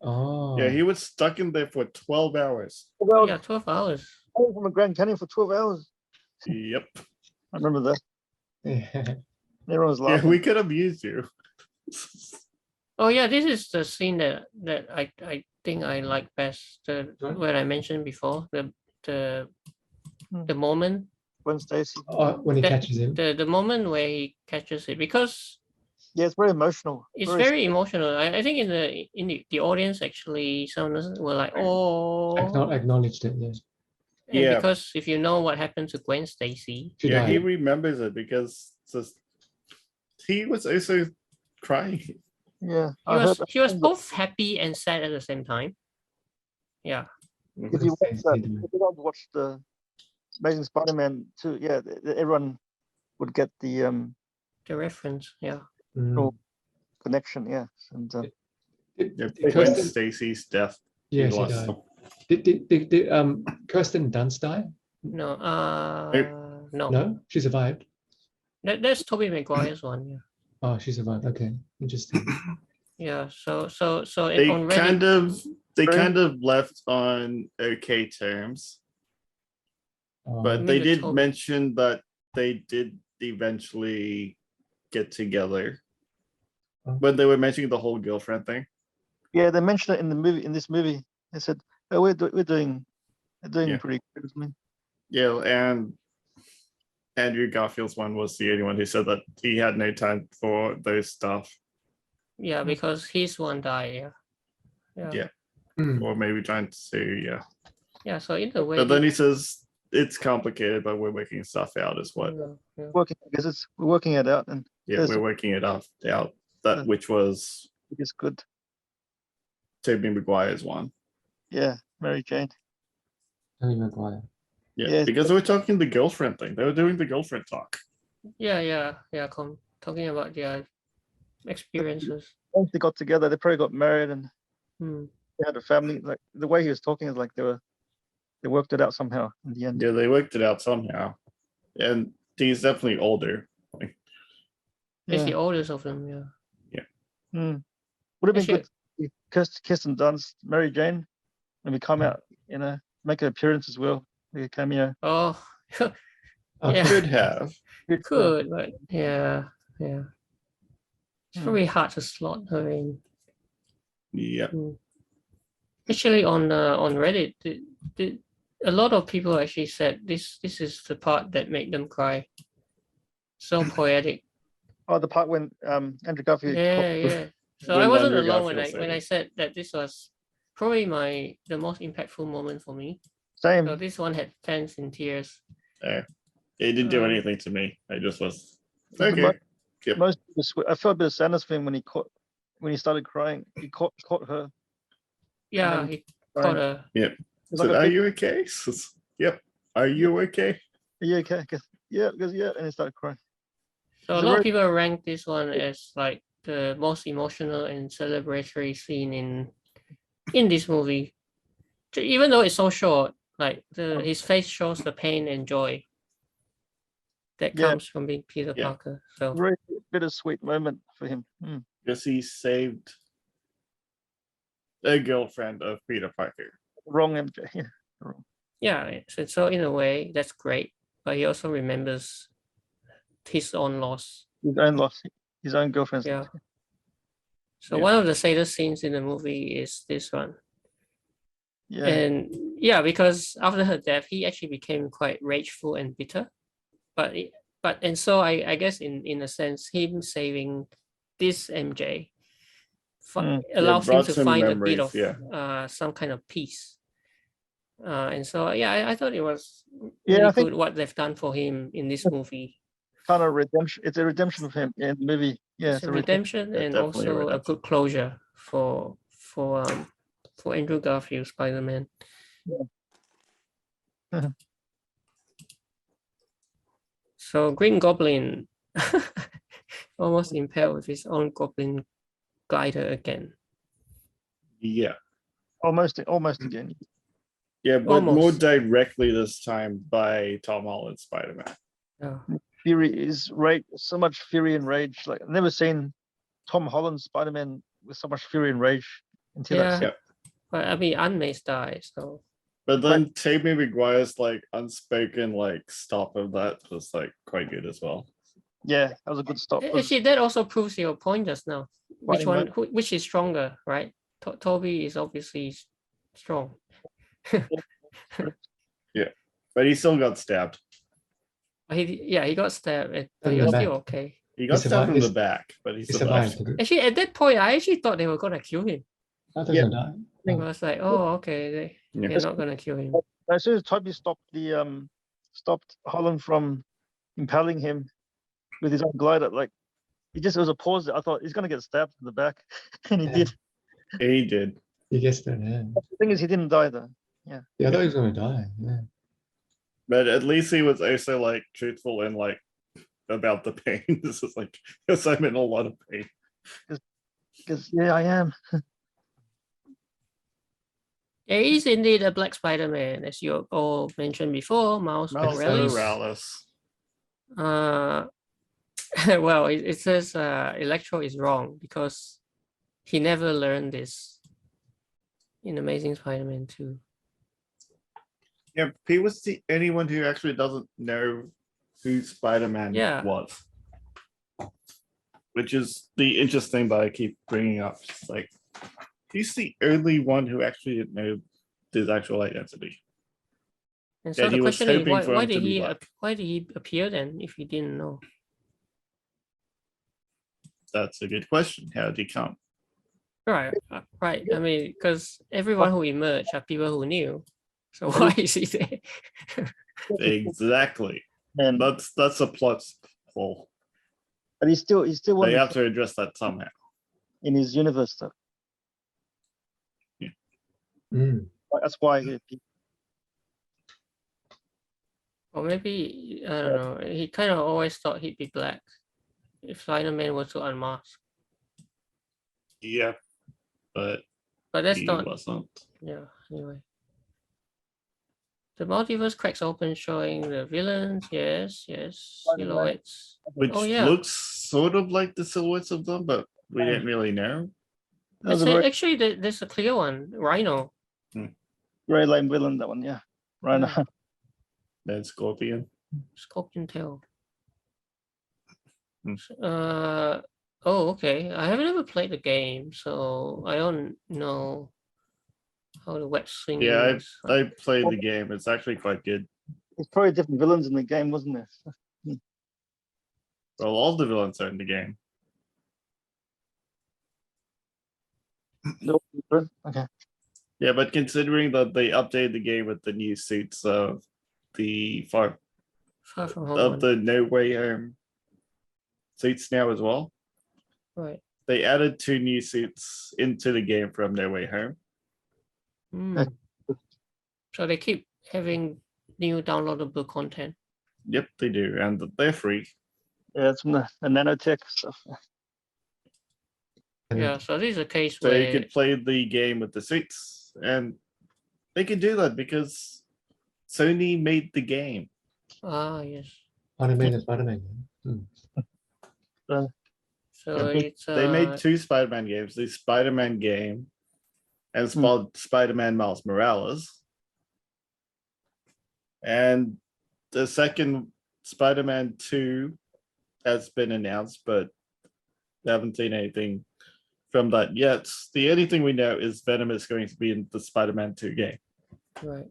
Oh. Yeah, he was stuck in there for 12 hours. Well, Yeah, 12 hours. from a Grand Canyon for 12 hours. Yep. I remember that. Yeah. Everyone was Yeah, laughing. we could have used you. Oh yeah, this is the scene that I think I like best. Right. What I mentioned before, the moment Gwen Stacy. Oh, when he that- catches him. the moment where he catches it, because Yeah, it's very emotional. it's very emotional. I think in the audience actually some of us were like, oh, Acknowledged it. Yes. and Yeah. because if you know what happened to Gwen Stacy, She Yeah, died. he remembers it because he was also crying. Yeah, he was both happy and sad at the same time. Yeah. If you watch Stacy that, died. if you guys watch the Amazing Spider-Man 2, yeah, everyone would get the The reference, yeah. Mm. connection. Yeah, and Did Yeah, Kirsten- Gwen Stacy's death. Yeah, he she lost died. them. Did Kirsten Dunst die? No, no. No, she survived. That's Tobey Maguire's one, yeah. Oh, she survived. Okay, interesting. Yeah, so They on Reddit, kind of left on okay terms, but mean they the did Toby. mention that they did eventually get together. Oh. When they were mentioning the whole girlfriend thing. yeah, they mentioned it in the movie. In this movie, they said, "Oh, we're doing Yeah. pretty good." I mean, Yeah, and Andrew Garfield's one was the only one who said that he had no time for those stuff, yeah, because his one died, yeah. Yeah. Mm. or maybe trying to say, yeah. Yeah, so in a way, But then he says it's complicated, but we're working stuff out as what. yeah. we're working it out, and Yeah, There's- we're working it out. That Yeah. which was it's good. Tobey Maguire's one. Yeah, Mary Jane. Tobey Maguire. Yeah, Yes. because they were talking the girlfriend thing. They were doing the girlfriend talk. Yeah. Talking about their experiences. Once they got together, they probably got married and Hmm. they had a family. Like the way he was talking is like they worked it out somehow in the end. Yeah, they worked it out somehow. And he's definitely older. He's Yeah. the oldest of them, yeah. Mm. Would have been Actually- good if Kirsten Dunst, Mary Jane, when we come out, make an appearance as well, like a cameo. Oh, Oh, Yeah. Could have. could, but yeah. It's Hmm. very hard to slot her in. Yeah. Actually, on Reddit, a lot of people actually said this is the part that made them cry. So poetic. Oh, the part when Andrew Garfield. Yeah. So When I wasn't Andrew alone Garfield when I said that this was probably the most impactful moment for me. Same. So this one had fans in tears. It didn't do Um, anything to me. I just was The okay. Most people I felt a bit of sadness for him when he started crying. He caught her. Yeah, then he crying. caught a It was So, like a are big, you okay? Yep. Are you okay? "Are you okay?" Yeah, because yeah, and he started crying. So a It's a lot of very- people rank this one as like the most emotional and celebratory scene in this movie. Even though it's so short, like his face shows the pain and joy that Yeah. comes from being Peter Yeah. Parker. So Very bittersweet moment for him. Mm. Because he saved a girlfriend of Peter Parker. Wrong MJ. Yeah. Wrong. yeah, so in a way that's great, but he also remembers his own loss. His own loss. His own girlfriend's Yeah. loss. So Yeah. one of the saddest scenes in the movie is this one. Yeah. And yeah, because after her death, he actually became quite rageful and bitter. But but and so I guess in a sense, him saving this MJ allows him brought to some find a bit memories, of some kind of peace. And so yeah, I thought it was Yeah, really I think- good what they've done for him in this movie. Kind of redemption. It's a redemption of him in the movie. Yeah, It's a redemption Yeah, and definitely a also a redemption. good closure for Andrew Garfield Spider-Man. Mhm. So Green Goblin almost impaired with his own goblin glider again. Yeah. almost again. Yeah, but more Almost. directly this time by Tom Holland Spider-Man. Yeah. Fury is so much fury and rage. Like I've never seen Tom Holland Spider-Man with so much fury and rage until that Yeah. scene. Yep. But I mean, Aunt May's died, so But then Tobey Maguire's like unspoken like stop of that was like quite good as well. Yeah, that was a good stop. actually that also proves your point just now. Which Spider-Man. which is stronger, right? Toby is obviously strong. But he still got stabbed. He got stabbed, but In he the was back. still okay. He got survived. stabbed in the back, but he He survived. survived. Actually, at that point, I actually thought they were gonna kill him. I thought Yeah. he died. I was like, oh, okay, Yeah. they're not gonna kill him. As soon as Toby stopped stopped Holland from impaling him with his own glider, like it was a pause there. I thought he's gonna get stabbed in the back, and he Yeah. did. He did. He gets that. Yeah. The thing is, he didn't die though. Yeah, I thought he was gonna die. Yeah. But at least he was also like truthful and like about the pain. This is like, yes, I'm in a lot of pain. Because yeah, I am. There is indeed a Black Spider-Man, as you all mentioned before, Miles Miles Morales. Morales. Well, it says Electro is wrong because he never learned this in Amazing Spider-Man 2. Yeah, he was the only one who actually doesn't know who Spider-Man Yeah. was. Which is the interesting that I keep bringing up. It's like, he's the only one who actually didn't know his actual identity. And so Yeah, the he was question is, hoping for why him to did be he black. why did he appear then if he didn't know? That's a good question. How did he come? Right. I mean, because everyone who emerged are people who knew. So why is he there? Exactly. And That's a plot hole. but he still They wanted have to address that somehow. in his universe though. Mm. That's why he Or maybe I don't know. He kind of always thought he'd be black if Spider-Man were to unmask. Yeah, but But that's he not. wasn't. Yeah. Anyway, the multiverse cracks open, showing the villains. Yes. Silhouettes. Which Oh, yeah. looks sort of like the silhouettes of them, but we didn't really know. that was a very Actually, there's a clear one. Rhino. very lame villain. That one, yeah. Right Yeah. now. Then Scorpion. Scorpion tail. Hmm. Oh, okay. I haven't ever played the game, so I don't know how the web swing Yeah, is. I played the game. It's actually quite good. There's probably different villains in the game, wasn't there? Well, all the villains are in the game. No different? Okay. Yeah, but considering that they updated the game with the new suits of the Far from home. of one. the No Way Home suits now as well, Right. they added 2 new suits into the game from No Way Home. Hmm. So they keep having new downloadable content. Yep, they do, and they're free. Yeah, it's from the nanotech stuff. And Yeah. So this is a case So where you could play the game with the suits, and they could do that because Sony made the game. yes. Spider-Man. Spider-Man. Mm. So Yeah, but it's They made 2 Spider-Man games: the Spider-Man game and Spider-Man Miles Morales, and the second Spider-Man 2 has been announced, but we haven't seen anything from that yet. The only thing we know is Venom is going to be in the Spider-Man 2 game. right.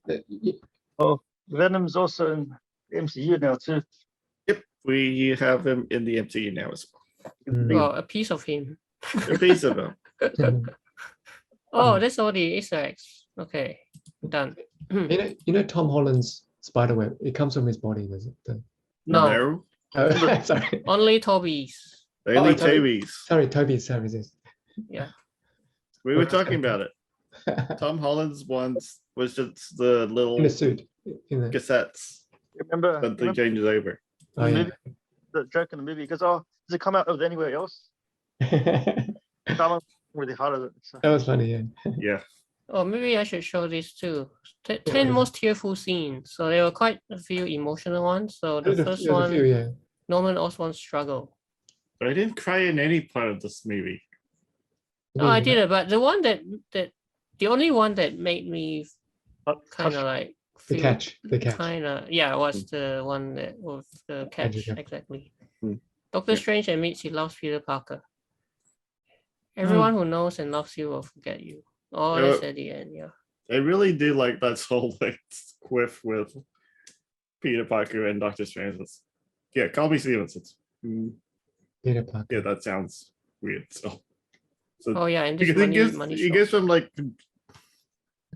Y- Venom's also in MCU now too. Yep, we have him in the MCU now as Mm. Well, a piece of him. well. A piece of him. Oh, that's all the Easter eggs. Okay, done. You know Tom Holland's spiderweb. It comes from his body, does it? No. Oh, sorry. Only Toby's. Only Toby. Toby's. Sorry, Toby's services. Yeah. We were Okay. talking about it. Tom Holland's ones was just the little In a suit. In a, cassettes Remember, that they changes over. oh, yeah. movie? The joke in the movie because does it come out of anywhere else? That Someone really hard at it. So. was funny, yeah. Yeah. Oh, maybe I should show this too. Yeah, 10 yeah. most tearful scenes. So there were quite a few emotional ones. So the first There's a one, few, yeah. Norman Osborn struggle. But I didn't cry in any part of this movie. No, I did it, but the one that the only one that made me kind of like The catch. kind of, yeah, was the one that with the catch. Andrew Garfield. Exactly. Hmm. Doctor Yeah. Strange admits he loves Peter Parker. Everyone who knows and loves you will forget you. Oh, that's at the end, yeah. I really do like that whole like quiff with Peter Parker and Doctor Strange. Yeah, call me Stevens. Peter Parker. Yeah, that sounds weird. So Oh yeah, and this because money he shot. gives them like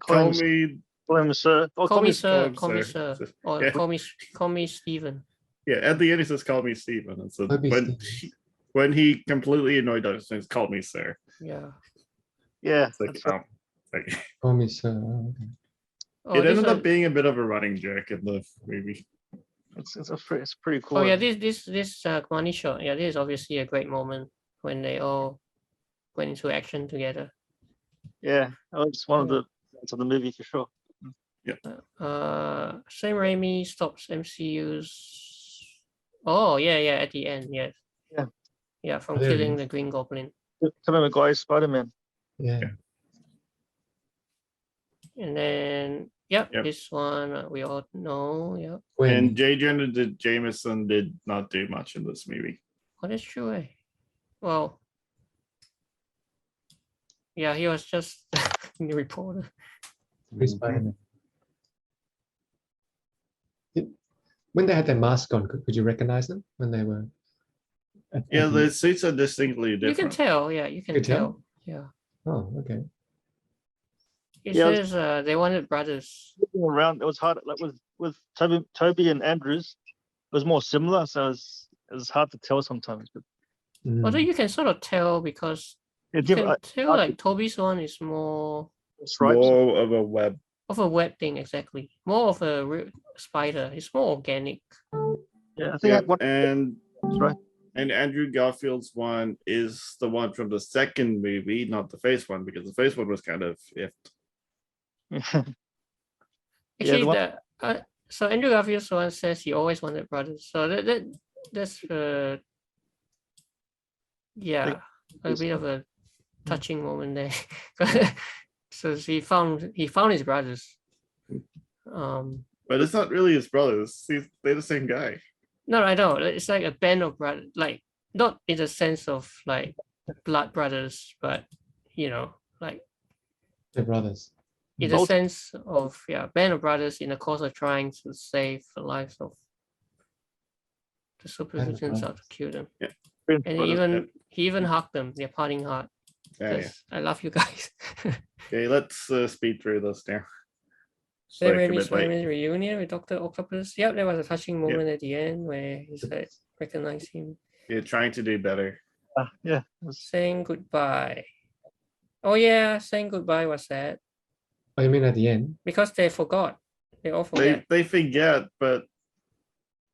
call Call me him sir. Oh, Call me call sir, him call me sir. sir, or Yeah. call me Steven. yeah. At the end, he says, "Call me Stephen." And so Call me when Stephen. when he completely annoyed Doctor Strange, "Call me sir." Yeah. Yeah, It's like, that's right. like Call me sir. Oh, okay. Oh, it this ended one- up being a bit of a running joke in the movie. It's pretty cool. Oh yeah, this money shot. Yeah, this is obviously a great moment when they all went into action together. Yeah, it's one of the parts of the movie for sure. Sam Raimi stops MCU's. Oh yeah, at the end, yes. Yeah. Yeah, from Oh, there it killing is. the Green Goblin. Tobey Maguire's Spider-Man. Yeah. And then yep. Yep. This one we all know. Yep. Gwen. And J. Jonah Jameson did not do much in this movie. Oh, that's true. Well, yeah, he was just the reporter. Free Spider-Man. When they had their mask on, could you recognize them when they were? Yeah, the suits are distinctly You can different. tell. Yeah, you can You can tell. Yeah. Oh, okay. It Yeah, says they wanted brothers. Looking around, it was hard. Like with Toby and Andrews, it was more similar, so it was hard to tell sometimes. But Mm. Although you can sort of tell because yeah, you can tell hard like Toby's one is more stripes. More of a web. of a web thing, exactly. More of a spider. It's more organic. Yeah, I think Yeah, what and right. and Andrew Garfield's one is the one from the second movie, not the first one, because the first one was kind of Actually, one- so Andrew Garfield's one says he always wanted brothers. So that's yeah, a bit of a touching moment there. So he found his brothers. but it's not really his brothers. They're the same guy. No, I know. It's like a band of brothers, like not in the sense of like blood brothers, but like They're brothers. in the sense of band of brothers in the course of trying to save the lives of the supervillains out to kill them. Yeah. And he even hugged them, their parting heart. Yeah. I love you guys. Okay, let's speed through this now. Sam Like a Raimi's bit late. Spider-Man reunion with Dr. Octopus. Yep, there was a touching moment at the end where he said, recognize him. You're trying to do better. Yeah, Saying goodbye. Oh yeah, saying goodbye was sad Oh, you mean at the end? because they forgot. They all forget. They forget, but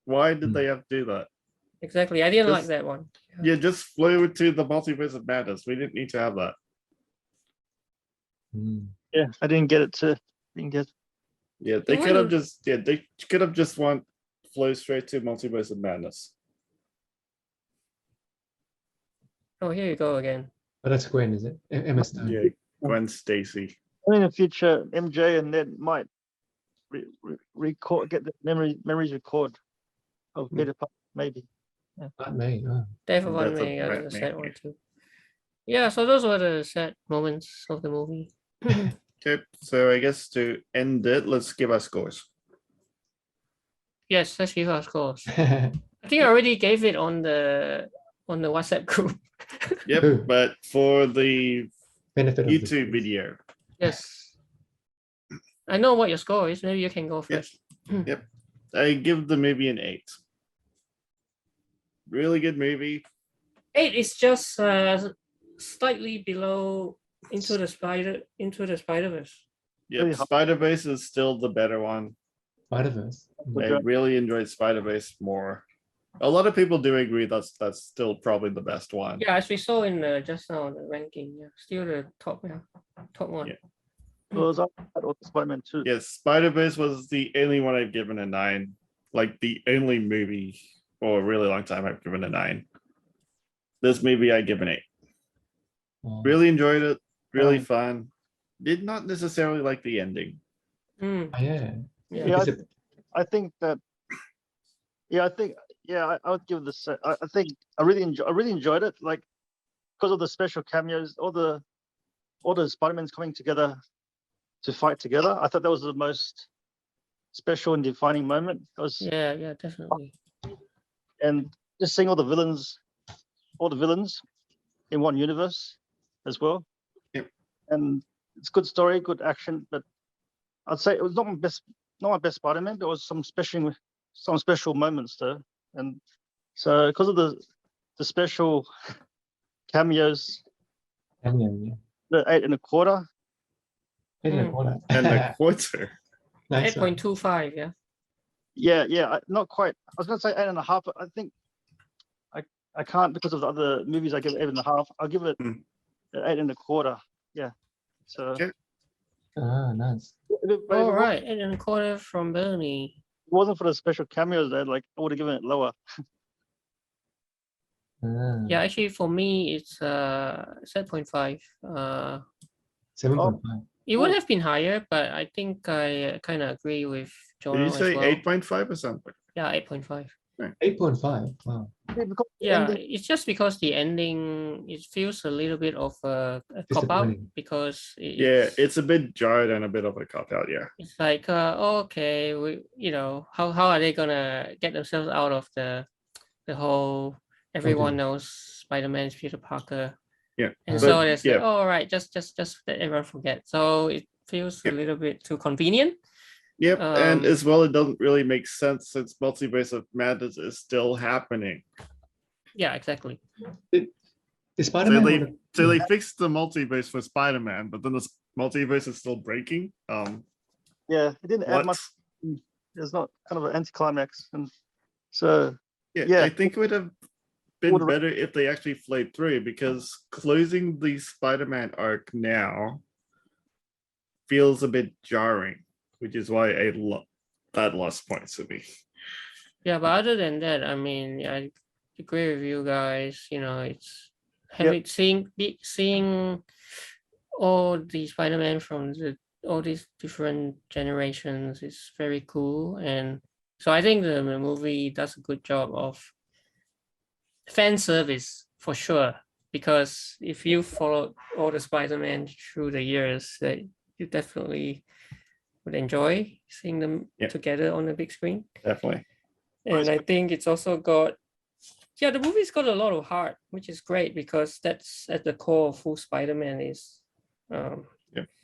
why did they have to do that? Exactly. I didn't like Just- that one. You just flew to the multiverse of madness. We didn't need to have that. Mm. yeah. I didn't get it too. Didn't get. Yeah, they They could have would've- just they could have just flow straight to multiverse of madness. Oh, here you go again. Oh, that's Gwen, is it? Emma Stone. Yeah, Gwen Stacy. In the future, MJ and Ned might get the memories record of Peter Parker, maybe. Aunt May. Oh. Dave of That's a May, yeah, that's a sad Batman, one too. Yeah, so those were the sad moments of the movie. Okay, so I guess to end it, let's give our scores. Yes, let's give our scores. I think I already gave it on the WhatsApp group. Yep, Ooh. but for the Benefit of the YouTube doubt. video, Yes. I know what your score is. Maybe you can go Yep. first. Yep. I give the movie an 8. Really good movie. 8 is just slightly below Into the Spider-Verse. Yep, Really hard. Spider-Verse is still the better one. Spider-Verse. Good I job. really enjoyed Spider-Verse more. A lot of people do agree that's still probably the best one. Yeah, as we saw in the just now the ranking, yeah, still the top one. Yeah. Well, it was up at Spider-Man 2. Yes, Spider-Verse was the only one I've given a 9. Like the only movie for a really long time I've given a 9. This movie I give an 8. Oh, Really enjoyed it. Really fun. Did not necessarily like the ending. Mm, yeah. yeah. Yeah, Is it- I think that. Yeah, I would give this. I think I really enjoyed it. Like because of the special cameos, all the Spider-Mans coming together to fight together. I thought that was the most special and defining moment. It was, Yeah, definitely. and just seeing all the villains in one universe as well. Yep. And it's good story, good action, but I'd say it was not my best Spider-Man. There was some special moments though, and so because of the special cameos, yeah. the 8.25. 8.25. And a quarter. Nice one. 8.25, yeah. Yeah, not quite. I was gonna say 8.5, but I think I can't because of the other movies. I give it 8.5. I'll give it Mm. 8.25. Yeah. So Okay. Ah, nice. but if All it right, 8.25 from Bernie. wasn't for the special cameos, I would have given it lower. Ah, Yeah, actually for me it's 7.5. 7.5. It would Oh. have been higher, but I think I kind of agree with Did Jono you as say well. 8.5 or something? Yeah, 8.5. 8.5. Wow. Because the Yeah, ending- it's just because the ending it feels a little bit of a cop out Disappointing. because Yeah, it's a bit jarred and a bit of a cop out. Yeah. it's like okay, how are they gonna get themselves out of the whole everyone knows Spider-Man is Peter Parker, Yeah. and But, so it's like, yeah. all right, just let everyone forget. So it feels a Yeah. little bit too convenient. Yep, and Um, as well, it doesn't really make sense since Multiverse of Madness is still happening. Yeah, exactly. the So Spider-Man. they fixed the multiverse for Spider-Man, but then the multiverse is still breaking. yeah, it didn't add What? much. There's not kind of an anticlimax, and so Yeah, Yeah. I think it would have been Would've- better if they actually played through because closing the Spider-Man arc now feels a bit jarring, which is why that lost points to me. Yeah, but other than that, I mean, I agree with you guys. It's Yep. seeing all the Spider-Man from all these different generations is very cool, and so I think the movie does a good job of fan service for sure. Because if you followed all the Spider-Man through the years, that you definitely would enjoy seeing them Yep. together on the big screen. Definitely. And I think it's also got, the movie's got a lot of heart, which is great because that's at the core of who Spider-Man is. Yeah.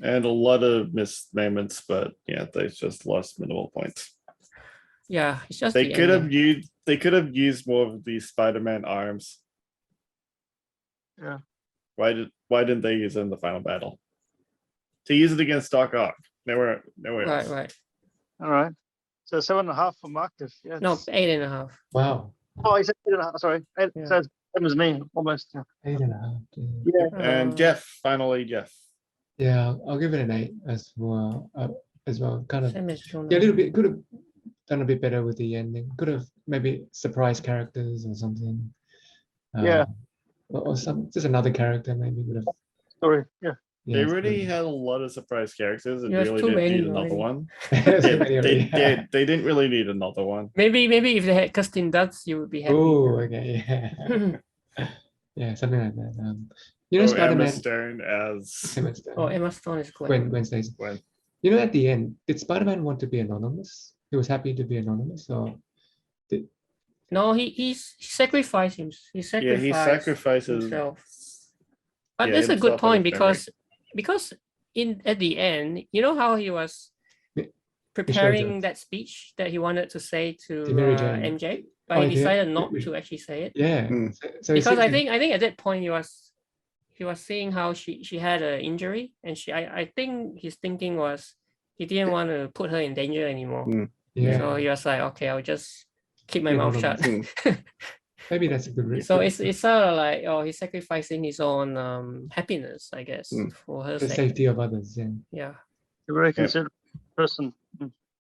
And a lot of missed moments, but yeah, they just lost minimal points. Yeah, it's just They the could have ending. used more of these Spider-Man arms. Yeah. Why didn't they use it in the final battle? To use it against Doc Ock. Nowhere else. Right. all right. So 7.5 for Marcus. Yeah. No, it's- 8.5. Wow. Oh, he said 8.5. Sorry. Yeah. So it's same as me, almost. Yeah. 8.5. Yeah. And Uh, Jeff, finally, Jeff. Yeah, I'll give it an 8 as well. Kind of. Same as Jonah. Yeah, a little bit. Could have done a bit better with the ending. Could have maybe surprised characters or something. Yeah. Or some just another character maybe would have. Story. Yeah. Yeah, They it's already good. had a lot of surprise characters and There's really too didn't many need another already. one. There's Yeah, too many already. they didn't really need another one. Maybe if they had Kirsten Dunst, you would be happy. Oh, okay, yeah, yeah, something like that. Or Emma Spider-Man. Stone as Emma Stone. Oh, Emma Stone is Gwen. Gwen Stacy. Gwen. At the end, did Spider-Man want to be anonymous? he was happy to be anonymous, or No, he sacrificed him. He Yeah, he sacrifices himself. But yeah, that's a good himself and point his memory. because at the end, you know how he was Yeah, preparing us. that speech that he wanted to say to Mary Jane. MJ, but Oh, he yeah, decided not we- to actually say it. Yeah. Mm. So Because I it's- think at that point he was seeing how she had an injury, and I think his thinking was he didn't want to put her in danger anymore. Mm. yeah. So he was like, okay, I'll just keep my Be mouth shut. anonymous. Mm. Maybe that's a good reason. So it's sort of like, oh, he's sacrificing his own happiness, I guess, Mm. for her the sake. safety of others. Yeah. Yeah. A very considerate person.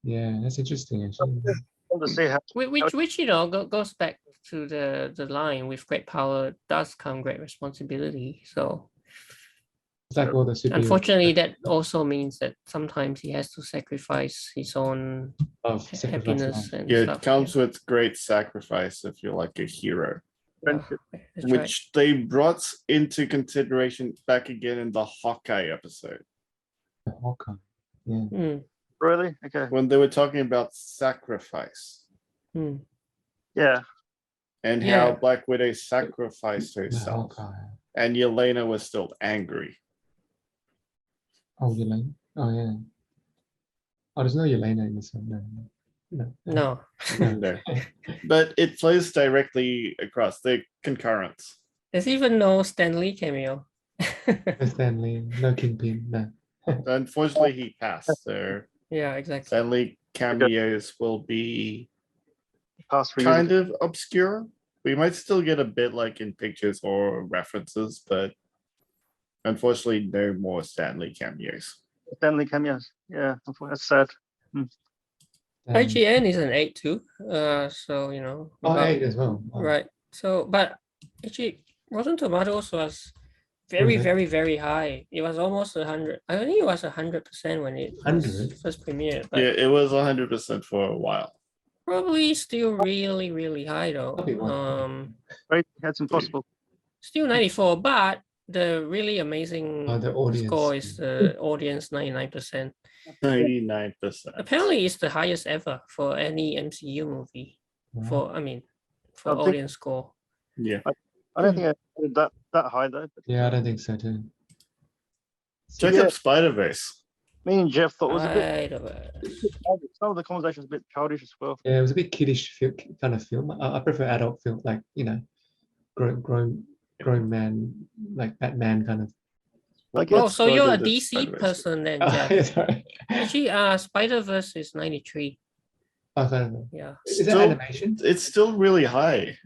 Yeah, that's interesting actually. Want to see how Which you know goes back to the line, with great power does come great responsibility. So It's like all the superheroes. unfortunately, that also means that sometimes he has to sacrifice his own Sacrifice happiness life. and Yeah, stuff. it comes with great sacrifice if you're like a hero, friendship. That's which they brought into consideration back again in the Hawkeye episode The Hawkeye. Yeah. right. Mm, Really? Okay. when they were talking about sacrifice mm. Yeah. and Yeah. how Black Widow sacrificed The herself, Hawkeye. and Yelena was still angry. Oh, Yelena. Oh, yeah. Oh, there's no Yelena in this one. No. No. No. But it flows directly across the concurrence. There's even no Stan Lee cameo. No Stanley. No Kingpin. No. Unfortunately, he passed. So Yeah, exactly. Stanley cameos will be Past for kind of obscure. We might still get a bit like in pictures or references, but unfortunately, no more Stanley cameos. Stanley cameos. Yeah. That's sad. IGN is an 8 too. So you know. Oh, about- 8 as well. Oh. Right. So, but actually, Rotten Tomatoes was very, Okay. very, very high. It was almost 100. I think it was 100% when it was 100? first premiered. But Yeah, it was 100% for a while. probably still really, really high though. That'd be one. Right. That's impossible. Still 94, but the really amazing The audience. score is the audience 99%. 99%. Apparently, it's the highest ever for any MCU movie. Wow. For I think- audience score. Yeah. I don't think I did that high though. But Yeah, I don't think so too. Check Yeah. up Spider-Verse. me and Jeff thought it was a bit. Right. Some of the conversation was a bit childish as well. Yeah, it was a bit kiddish kind of film. I prefer adult film, like, grown man, like Batman kind of. Like Oh, Let's so go you're to a the DC Spider-Verse. person then, Oh, Jeff. yeah, sorry. Actually, Spider-Verse is 93. I kind of. Yeah. Is that Still- animation? It's still really high.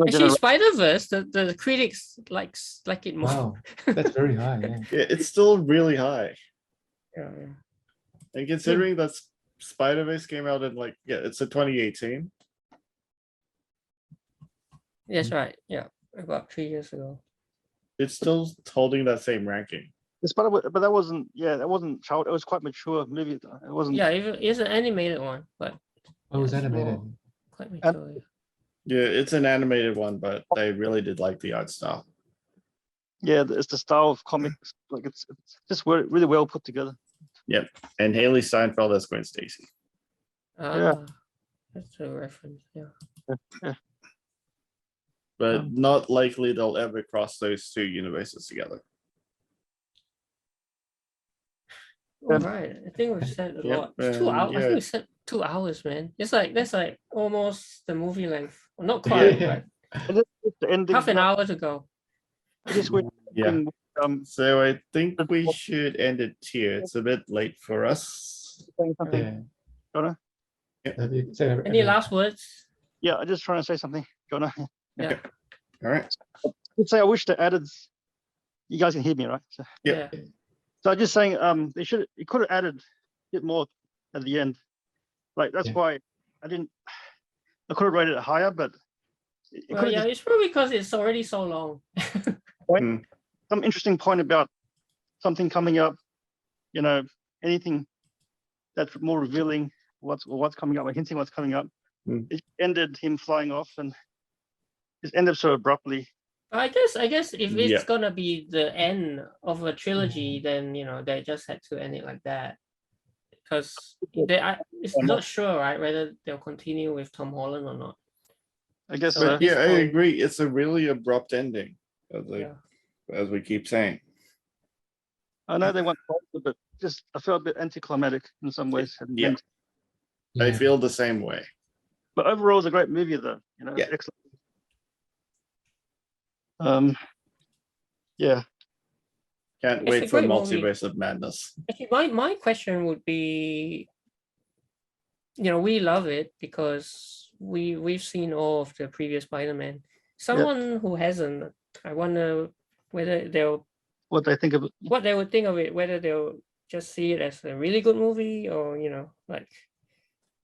Actually, Spider-Verse, the critics like it more. Wow, that's very high. Yeah. Yeah, it's still really high. Yeah. And considering that Spider-Verse came out in it's a 2018. That's right. Yeah. About 3 years ago. It's still holding that same ranking. but that wasn't. Yeah, that wasn't child. It was quite mature movie. It wasn't. Yeah, it's an animated one, but Oh, it was Yeah, animated. small. quite mature. Yeah. Yeah, it's an animated one, but they really did like the art style. Yeah, it's the style of comics. Like it's just really well put together. And Haley Steinfeld as Gwen Stacy. Ah, that's a reference. Yeah. But not likely they'll ever cross those two universes together. All right. I think we've said a Yep, lot. It's 2 hours. I yeah. think we said 2 hours, man. That's like almost the movie length. Well, not quite, Yeah. but It's the ending. half an hour to go. Just when, Yeah. saying So I think we should end it here. It's a bit late for us. something. Yeah. Jonah? Have you said Any last words? Yeah, I'm just trying to say something, Jonah. Yeah. All right. I'd say I wish they added. You guys can hear me, right? Yep. Yeah. So I'm just saying, it could have added a bit more at the end. Like that's Yeah. why I could have rated it higher, but it Well, could yeah, have it's probably because it's already so long. some interesting point about something coming up. Anything that's more revealing what's coming up, or hinting what's coming up. It ended him flying off, and just ended so abruptly. I guess if it's Yeah. gonna be the end of a trilogy, then they just had to end it like that. because it's not sure, right, whether they'll continue with Tom Holland or not. I guess So so. at this Yeah, I point- agree. It's a really abrupt ending, Yeah. as we keep saying. I know they went faster, but just I felt a bit anticlimactic in some ways. at the Yeah. end. I Yeah. feel the same way. But overall, it's a great movie, though. You know, Yeah. excellent. Yeah. Can't It's wait a for great movie. Multiverse of Madness. Actually, my question would be, we love it because we've seen all of the previous Spider-Man. Someone who hasn't, I wonder whether What they think of it. what they would think of it, whether they'll just see it as a really good movie or like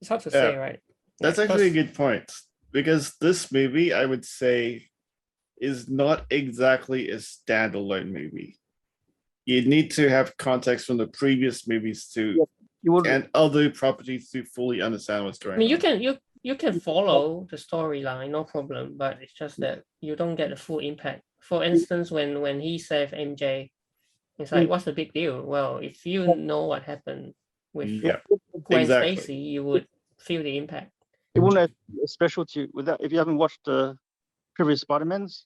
it's hard to say, right? That's Like, actually a 'cause- good point, because this movie, I would say, is not exactly a standalone movie. You need to have context from the previous movies You would. and other properties to fully understand what's going I mean, on. you can follow the storyline, no problem, but it's just that you don't get the full impact. For instance, when he saved MJ, it's like, what's the big deal? Well, if you know what happened with Yeah, Gwen exactly. Stacy, you would feel the impact. It wouldn't have a special to you without if you haven't watched the previous Spider-Mans.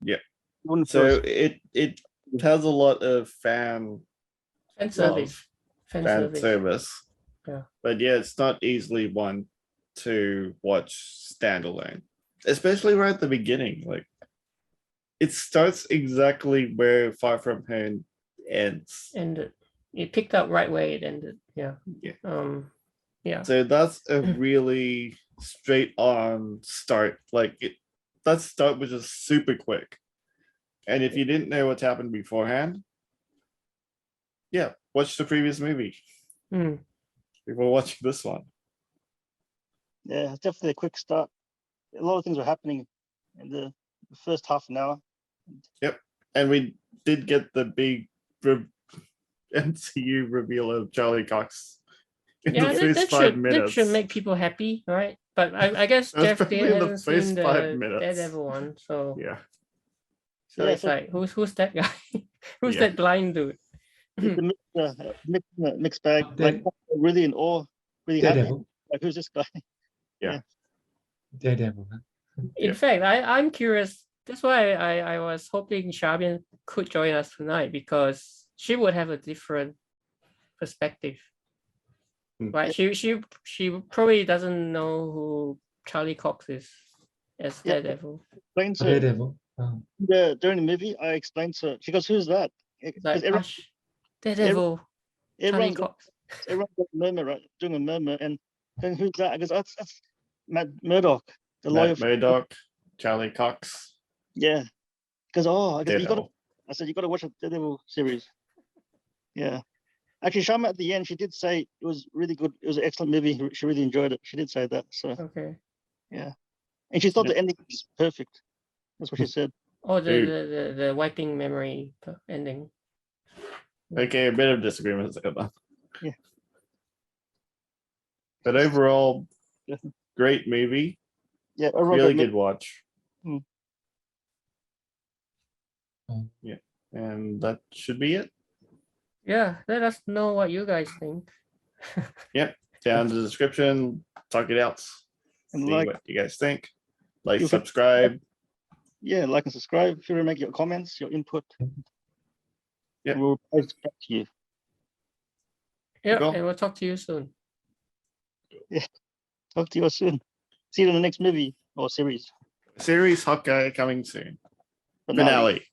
Yeah. You wouldn't So feel it has a lot of fan Fan service. Fan service. service. Yeah. But yeah, it's not easily one to watch standalone, especially right at the beginning. Like, it starts exactly where Far From Home ends. And it picked up right where it ended. Yeah. Yeah. Yeah. So that's a really straight on start. That start was just super quick. And if you didn't know what's happened beforehand, yeah, watch the previous movie Mm. before watching this one. Yeah, it's definitely a quick start. A lot of things were happening in the first half an hour. And we did get the big MCU reveal of Charlie Cox in Yeah, the first that 5 should minutes. make people happy, right? But I guess That's Jeff probably Deere in the hasn't first seen 5 the minutes. Daredevil one, so Yeah. so Yeah, it's so- like who's that guy? Who's Yeah. that blind dude? It's a mixed bag. Then- Like really in awe, really happy. Daredevil. Like who's this guy? Daredevil. Huh? In Yeah. fact, I'm curious. That's why I was hoping Shabian could join us tonight, because she would have a different perspective. Right? She probably doesn't know who Charlie Cox is as Yeah. Daredevil. Explain to Daredevil. during the movie. I explained to her. She goes, "Who's that?" It's Because like Hush, Daredevil, Charlie everyone's got, Cox. everyone's got a murmur, right? Doing a murmur, and then who's that? I goes, that's Matt Murdock, the lawyer. Matt Murdock, Charlie Cox, Yeah. Because I guess you got. Daredevil. I said you got to watch the Daredevil series. Yeah. Actually, Shama at the end, she did say it was really good. It was an excellent movie. She really enjoyed it. She did say that. So Okay. and she thought the ending was perfect. That's what she said. Oh, Dude. the wiping memory ending. Okay, a bit of disagreement about that. Yeah. But overall, Yeah. great movie. Yeah. Overall, Really great good watch. Mm. Yeah. And that should be it. Yeah, let us know what you guys think. Down in the description, talk it out. And See like- what you guys think. Like, Feel free- subscribe. Yeah, like and subscribe. Feel free to make your comments, your input. Yeah. We'll post back to you. Yeah, Cool. and we'll talk to you soon. Talk to you soon. See you in the next movie or series. Series Hawkeye coming soon. Finale. Finale.